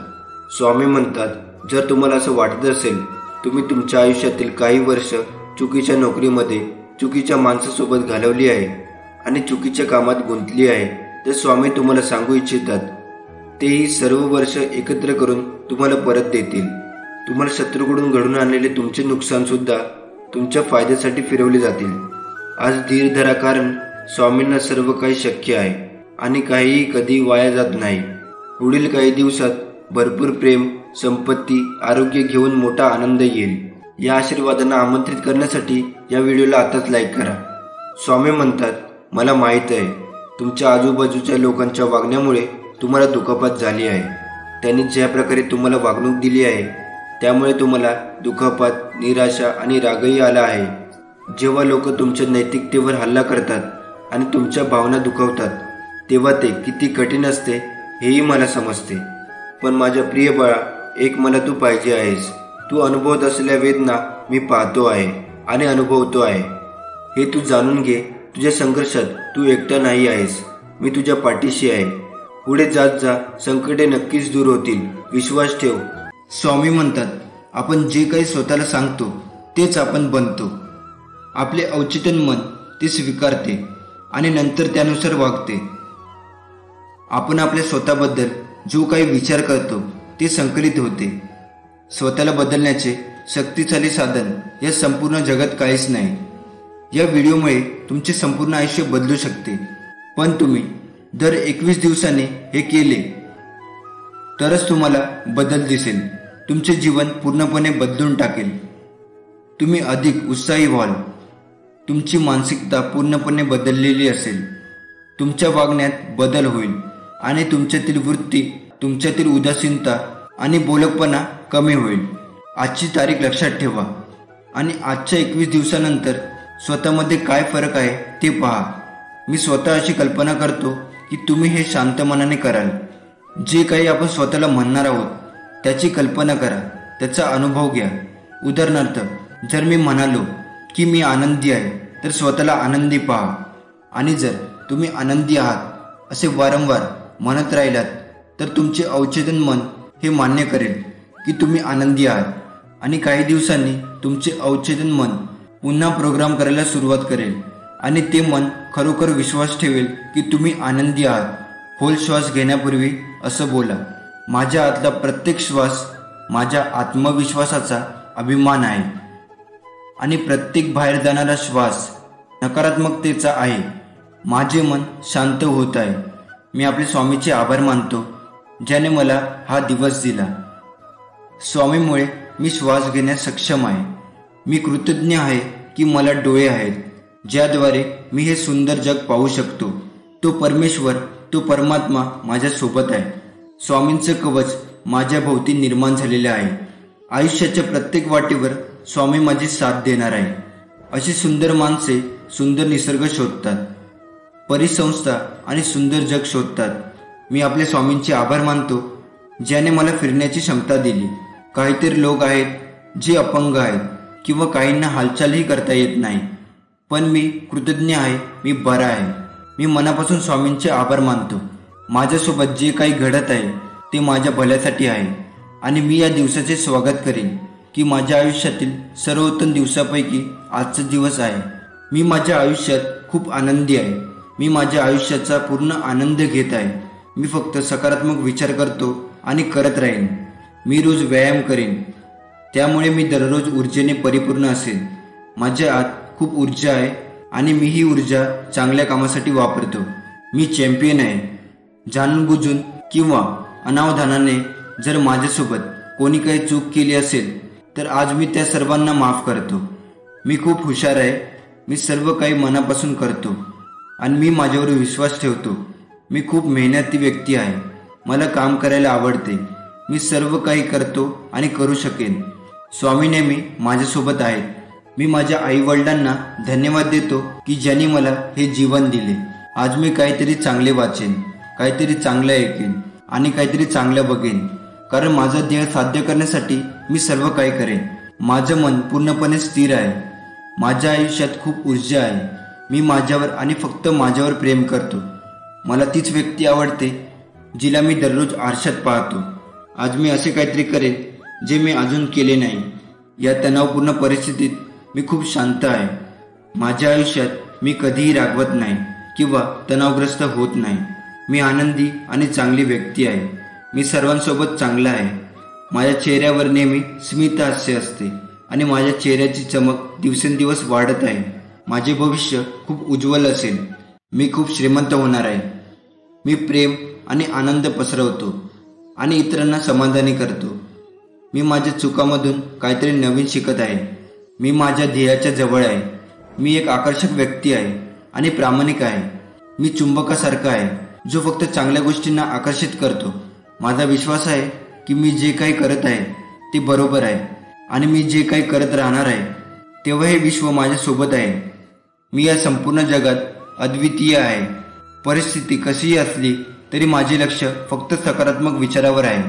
Speaker 1: स्वामी म्हणतात, जर तुम्हाला असं वाटत असेल तुम्ही तुमच्या आयुष्यातील काही वर्ष चुकीच्या नोकरीमध्ये चुकीच्या माणसासोबत घालवली आहे आणि चुकीच्या कामात गुंतली आहे, तर स्वामी तुम्हाला सांगू इच्छितात तेही सर्व वर्ष एकत्र करून तुम्हाला परत देतील. तुम्हाला शत्रूकडून घडून आणलेले तुमचे नुकसान सुद्धा तुमच्या फायद्यासाठी फिरवले जातील. आज धीर धरा, कारण स्वामींना सर्व काही शक्य आहे आणि काहीही कधी वाया जात नाही. पुढील काही दिवसात भरपूर प्रेम, संपत्ती, आरोग्य घेऊन मोठा आनंद येईल. या आशीर्वादांना आमंत्रित करण्यासाठी या व्हिडिओला आताच लाईक करा. स्वामी म्हणतात, मला माहीत आहे तुमच्या आजूबाजूच्या लोकांच्या वागण्यामुळे तुम्हाला दुखापत झाली आहे. त्यांनी ज्या प्रकारे तुम्हाला वागणूक दिली आहे त्यामुळे तुम्हाला दुखापत, निराशा आणि रागही आला आहे. जेव्हा लोक तुमच्या नैतिकतेवर हल्ला करतात आणि तुमच्या भावना दुखावतात तेव्हा ते किती कठीण असते हेही मला समजते. पण माझ्या प्रिय बाळा, एक मला तू पाहिजे आहेस. तू अनुभवत असलेल्या वेदना मी पाहतो आहे आणि अनुभवतो आहे. हे तू जाणून घे. तुझ्या संघर्षात तू एकटा नाही आहेस. मी तुझ्या पाठीशी आहे. पुढे जात जा, संकटे नक्कीच दूर होतील, विश्वास ठेव.
Speaker 2: स्वामी म्हणतात, आपण जे काही स्वतःला सांगतो तेच आपण बनतो. आपले औचित्य मन ते स्वीकारते आणि नंतर त्यानुसार वागते. आपण आपल्या स्वतःबद्दल जो काही विचार करतो ते संकलित होते. स्वतःला बदलण्याचे शक्तिशाली साधन या संपूर्ण जगात काहीच नाही. या व्हिडिओमुळे तुमचे संपूर्ण आयुष्य बदलू शकते. पण तुम्ही दर 21 दिवसांनी हे केले तरच तुम्हाला बदल दिसेल. तुमचे जीवन पूर्णपणे बदलून टाकेल. तुम्ही अधिक उत्साही व्हाल. तुमची मानसिकता पूर्णपणे बदललेली असेल. तुमच्या वागण्यात बदल होईल आणि तुमच्यातील वृत्ती, तुमच्यातील उदासीनता आणि बोलकपणा कमी होईल. आजची तारीख लक्षात ठेवा आणि आजच्या 21 दिवसानंतर स्वतःमध्ये काय फरक आहे ते पहा. मी स्वतः अशी कल्पना करतो की तुम्ही हे शांत मनाने कराल. जे काही आपण स्वतःला म्हणणार आहोत त्याची कल्पना करा, त्याचा अनुभव घ्या. उदाहरणार्थ, जर मी म्हणालो की मी आनंदी आहे तर स्वतःला आनंदी पहा. आणि जर तुम्ही आनंदी आहात असे वारंवार म्हणत राहिलात तर तुमचे औचित्य मन हे मान्य करेल की तुम्ही आनंदी आहात आणि काही दिवसांनी तुमचे अवचेतन मन पुन्हा प्रोग्राम करायला सुरुवात करेल आणि ते मन खरोखर विश्वास ठेवेल की तुम्ही आनंदी आहात. खोल श्वास घेण्यापूर्वी असं बोला, माझ्या आतला प्रत्येक श्वास माझ्या आत्मविश्वासाचा अभिमान आहे आणि प्रत्येक बाहेर जाणारा श्वास नकारात्मकतेचा आहे. माझे मन शांत होत आहे. मी आपले स्वामीचे आभार मानतो ज्याने मला हा दिवस दिला. स्वामीमुळे मी श्वास घेण्यास सक्षम आहे. मी कृतज्ञ आहे की मला डोळे आहेत ज्याद्वारे मी हे सुंदर जग पाहू शकतो. तो परमेश्वर, तो परमात्मा माझ्या सोबत आहे. स्वामींचं कवच माझ्या भोवती निर्माण झालेले आहे. आयुष्याच्या प्रत्येक वाटेवर स्वामी माझी साथ देणार आहे. अशी सुंदर माणसे सुंदर निसर्ग शोधतात, परिसंस्था आणि सुंदर जग शोधतात. मी आपल्या स्वामींचे आभार मानतो ज्याने मला फिरण्याची क्षमता दिली. काहीतरी लोक आहेत जे अपंग आहेत किंवा काहींना हालचालही करता येत नाही, पण मी कृतज्ञ आहे, मी बरा आहे. मी मनापासून स्वामींचे आभार मानतो. माझ्यासोबत जे काही घडत आहे ते माझ्या भल्यासाठी आहे आणि मी या दिवसाचे स्वागत करेन की माझ्या आयुष्यातील सर्वोत्तम दिवसापैकी आजचा दिवस आहे. मी माझ्या आयुष्यात खूप आनंदी आहे. मी माझ्या आयुष्याचा पूर्ण आनंद घेत आहे. मी फक्त सकारात्मक विचार करतो आणि करत राहीन. मी रोज व्यायाम करेन, त्यामुळे मी दररोज ऊर्जेने परिपूर्ण असेन. माझ्या आत खूप ऊर्जा आहे आणि मी ही ऊर्जा चांगल्या कामासाठी वापरतो. मी चॅम्पियन आहे. जाणून बुजून किंवा अनावधानाने जर माझ्यासोबत कोणी काही चूक केली असेल तर आज मी त्या सर्वांना माफ करतो. मी खूप हुशार आहे. मी सर्व काही मनापासून करतो आणि मी माझ्यावर विश्वास ठेवतो. मी खूप मेहनती व्यक्ती आहे. मला काम करायला आवडते. मी सर्व काही करतो आणि करू शकेन. स्वामी नेहमी माझ्यासोबत आहेत. मी माझ्या आईवडिलांना धन्यवाद देतो की ज्यांनी मला हे जीवन दिले. आज मी काहीतरी चांगले वाचेन, काहीतरी चांगलं ऐकेन आणि काहीतरी चांगलं बघेन, कारण माझं ध्येय साध्य करण्यासाठी मी सर्व काही करेन. माझं मन पूर्णपणे स्थिर आहे. माझ्या आयुष्यात खूप ऊर्जा आहे. मी माझ्यावर आणि फक्त माझ्यावर प्रेम करतो. मला तीच व्यक्ती आवडते जिला मी दररोज आरशात पाहतो. आज मी असे काहीतरी करेन जे मी अजून केले नाही. या तणावपूर्ण परिस्थितीत मी खूप शांत आहे. माझ्या आयुष्यात मी कधीही रागवत नाही किंवा तणावग्रस्त होत नाही. मी आनंदी आणि चांगली व्यक्ती आहे. मी सर्वांसोबत चांगला आहे. माझ्या चेहऱ्यावर नेहमी स्मित हास्य असते आणि माझ्या चेहऱ्याची चमक दिवसेंदिवस वाढत आहे. माझे भविष्य खूप उज्ज्वल असेल. मी खूप श्रीमंत होणार आहे. मी प्रेम आणि आनंद पसरवतो आणि इतरांना समाधानी करतो. मी माझ्या चुकांमधून काहीतरी नवीन शिकत आहे. मी माझ्या ध्येयाच्या जवळ आहे. मी एक आकर्षक व्यक्ती आहे आणि प्रामाणिक आहे. मी चुंबकासारखा आहे जो फक्त चांगल्या गोष्टींना आकर्षित करतो. माझा विश्वास आहे की मी जे काही करत आहे ते बरोबर आहे आणि मी जे काही करत राहणार आहे तेव्हा हे विश्व माझ्यासोबत आहे. मी या संपूर्ण जगात अद्वितीय आहे. परिस्थिती कशीही असली तरी माझे लक्ष फक्त सकारात्मक विचारावर आहे.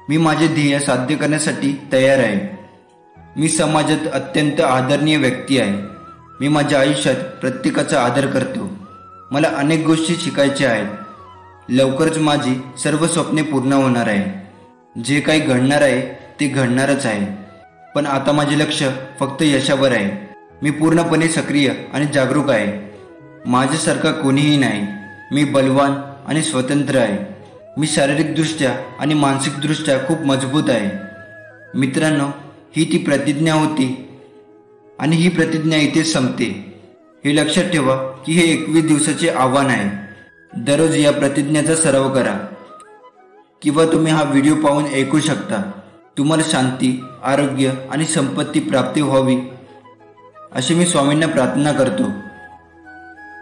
Speaker 2: मी माझे ध्येय साध्य करण्यासाठी तयार आहे. मी समाजात अत्यंत आदरणीय व्यक्ती आहे. मी माझ्या आयुष्यात प्रत्येकाचा आदर करतो. मला अनेक गोष्टी शिकायच्या आहेत. लवकरच माझी सर्व स्वप्ने पूर्ण होणार आहे. जे काही घडणार आहे ते घडणारच आहे, पण आता माझे लक्ष फक्त यशावर आहे. मी पूर्णपणे सक्रिय आणि जागरूक आहे. माझ्यासारखा कोणीही नाही. मी बलवान आणि स्वतंत्र आहे. मी शारीरिकदृष्ट्या आणि मानसिकदृष्ट्या खूप मजबूत आहे. मित्रांनो, ही ती प्रतिज्ञा होती आणि ही प्रतिज्ञा इथेच संपते. हे लक्षात ठेवा की हे 21 दिवसाचे आव्हान आहे. दररोज या प्रतिज्ञेचा सराव करा किंवा तुम्ही हा व्हिडिओ पाहून ऐकू शकता. तुम्हाला शांती, आरोग्य आणि संपत्ती प्राप्ती व्हावी अशी मी स्वामींना प्रार्थना करतो.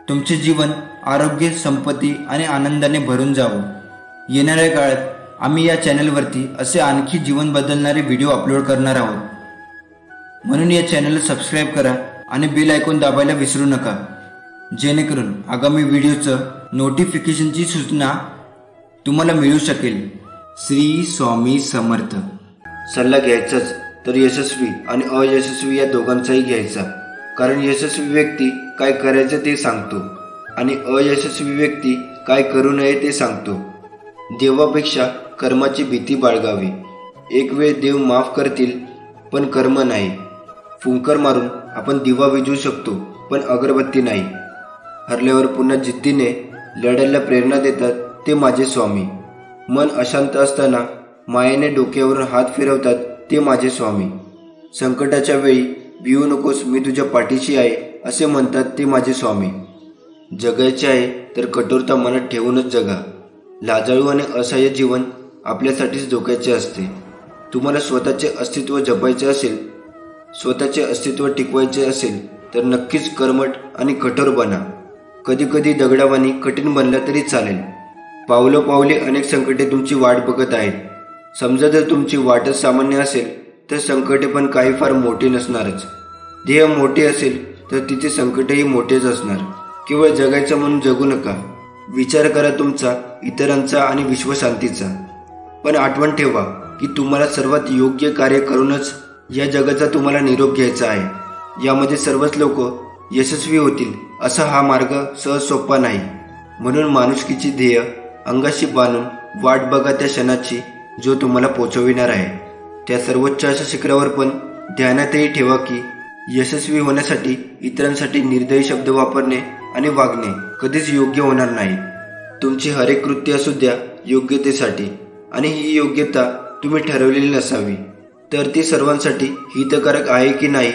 Speaker 2: तुमचे जीवन आरोग्य, संपत्ती आणि आनंदाने भरून जावं. येणाऱ्या काळात आम्ही या चॅनलवरती असे आणखी जीवन बदलणारे व्हिडिओ अपलोड करणार आहोत. म्हणून या चॅनलला सबस्क्राईब करा आणि बेल आयकॉन दाबायला विसरू नका, जेणेकरून आगामी व्हिडिओचं नोटिफिकेशनची सूचना तुम्हाला मिळू शकेल. श्री स्वामी समर्थ.
Speaker 1: सल्ला घ्यायचाच तर यशस्वी आणि अयशस्वी या दोघांचाही घ्यायचा, कारण यशस्वी व्यक्ती काय करायचं ते सांगतो आणि अयशस्वी व्यक्ती काय करू नये ते सांगतो. देवापेक्षा कर्माची भीती बाळगावी. एक वेळ देव माफ करतील पण कर्म नाही. फुंकर मारून आपण दिवा विझू शकतो, पण अगरबत्ती नाही. हरल्यावर पुन्हा जिद्दीने लढायला प्रेरणा देतात ते माझे स्वामी. मन अशांत असताना मायेने डोक्यावर हात फिरवतात ते माझे स्वामी. संकटाच्या वेळी भिवू नकोस, मी तुझ्या पाठीशी आहे असे म्हणतात ते माझे स्वामी. जगायचे आहे तर कठोरता मनात ठेवूनच जगा. लाजाळू आणि असहाय्य जीवन आपल्यासाठीच धोक्याचे असते. तुम्हाला स्वतःचे अस्तित्व जपायचे असेल, स्वतःचे अस्तित्व टिकवायचे असेल तर नक्कीच कर्मठ आणि कठोर बना. कधी कधी दगडावानी कठीण बनला तरी चालेल. पावलोपावली अनेक संकटे तुमची वाट बघत आहेत. समजा जर तुमची वाटच सामान्य असेल तर संकटे पण काही फार मोठी नसणारच. ध्येय मोठे असेल तर तिचे संकटही मोठेच असणार. केवळ जगायचं म्हणून जगू नका. विचार करा तुमचा, इतरांचा आणि विश्वशांतीचा. पण आठवण ठेवा की तुम्हाला सर्वात योग्य कार्य करूनच या जगाचा तुम्हाला निरोप घ्यायचा आहे. यामध्ये सर्वच लोक यशस्वी होतील असा हा मार्ग सहज सोपा नाही. म्हणून माणुसकीची ध्येय अंगाशी बांधून वाट बघा त्या क्षणाची जो तुम्हाला पोचविणार आहे. त्या सर्वोच्च अशा शिखरावर पण ध्यानातही ठेवा की यशस्वी होण्यासाठी इतरांसाठी निर्दयी शब्द वापरणे आणि वागणे कधीच योग्य होणार नाही. तुमची हरेक कृत्य असू द्या योग्यतेसाठी, आणि ही योग्यता तुम्ही ठरवलेली नसावी, तर ती सर्वांसाठी हितकारक आहे की नाही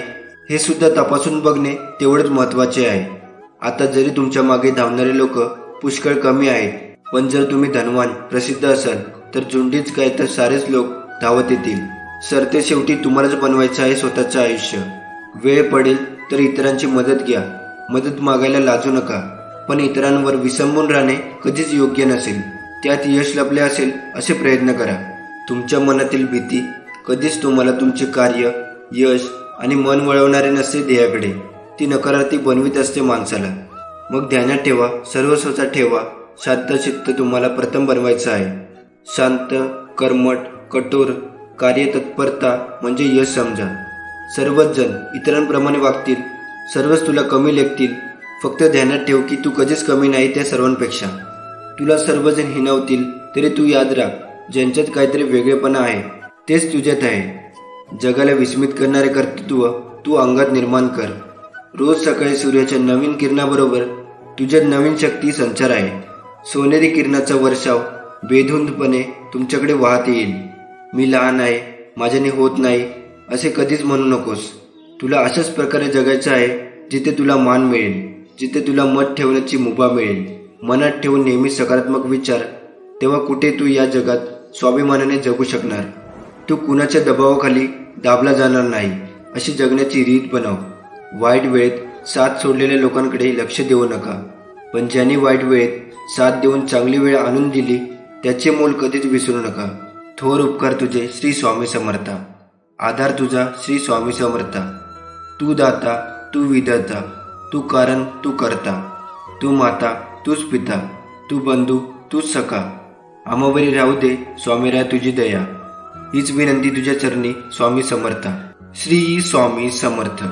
Speaker 1: हे सुद्धा तपासून बघणे तेवढेच महत्त्वाचे आहे. आता जरी तुमच्या मागे धावणारे लोक पुष्कळ कमी आहेत, पण जर तुम्ही धनवान प्रसिद्ध असाल तर झुंडीच काय तर सारेच लोक धावत येतील. सरते शेवटी तुम्हालाच बनवायचं आहे स्वतःचं आयुष्य. वेळ पडेल तर इतरांची मदत घ्या. मदत मागायला लाजू नका, पण इतरांवर विसंबून राहणे कधीच योग्य नसेल. त्यात यश लपले असेल असे प्रयत्न करा. तुमच्या मनातील भीती कधीच तुम्हाला तुमचे कार्य, यश आणि मन वळवणारे नसते ध्येयाकडे. ती नकारार्थी बनवीत असते माणसाला. मग ध्यानात ठेवा, सर्वस्वचा ठेवा, शांत चित्त तुम्हाला प्रथम बनवायचं आहे. शांत, कर्मठ, कठोर, कार्यतत्परता म्हणजे यश समजा. सर्वच जण इतरांप्रमाणे वागतील, सर्वच तुला कमी लेखतील. फक्त ध्यानात ठेव की तू कधीच कमी नाही त्या सर्वांपेक्षा. तुला सर्वजण हिणवतील तरी तू याद राख, ज्यांच्यात काहीतरी वेगळेपणा आहे तेच तुझ्यात आहे. जगाला विस्मित करणारे कर्तृत्व तू अंगात निर्माण कर. रोज सकाळी सूर्याच्या नवीन किरणाबरोबर तुझ्यात नवीन शक्ती संचार आहे. सोनेरी किरणाचा वर्षाव बेधुंदपणे तुमच्याकडे वाहत येईल. मी लहान आहे, माझ्याने होत नाही असे कधीच म्हणू नकोस. तुला अशाच प्रकारे जगायचं आहे जिथे तुला मान मिळेल, जिथे तुला मत ठेवण्याची मुभा मिळेल. मनात ठेवून नेहमी सकारात्मक विचार, तेव्हा कुठे तू या जगात स्वाभिमानाने जगू शकणार. तू कुणाच्या दबावाखाली दाबला जाणार नाही अशी जगण्याची रीत बनव. वाईट वेळेत साथ सोडलेल्या लोकांकडे लक्ष देऊ नका, पण ज्यांनी वाईट वेळेत साथ देऊन चांगली वेळ आणून दिली त्याचे मोल कधीच विसरू नका. थोर उपकार तुझे श्री स्वामी समर्था. आधार तुझा श्री स्वामी समर्था. तू दाता, तू विधाता, तू कारण, तू करता, तू माता, तूच पिता, तू बंधू, तूच सखा. आम्हावरी राहू दे स्वामीराय तुझी दया. हीच विनंती तुझ्या चरणी स्वामी समर्था. श्री स्वामी समर्थ.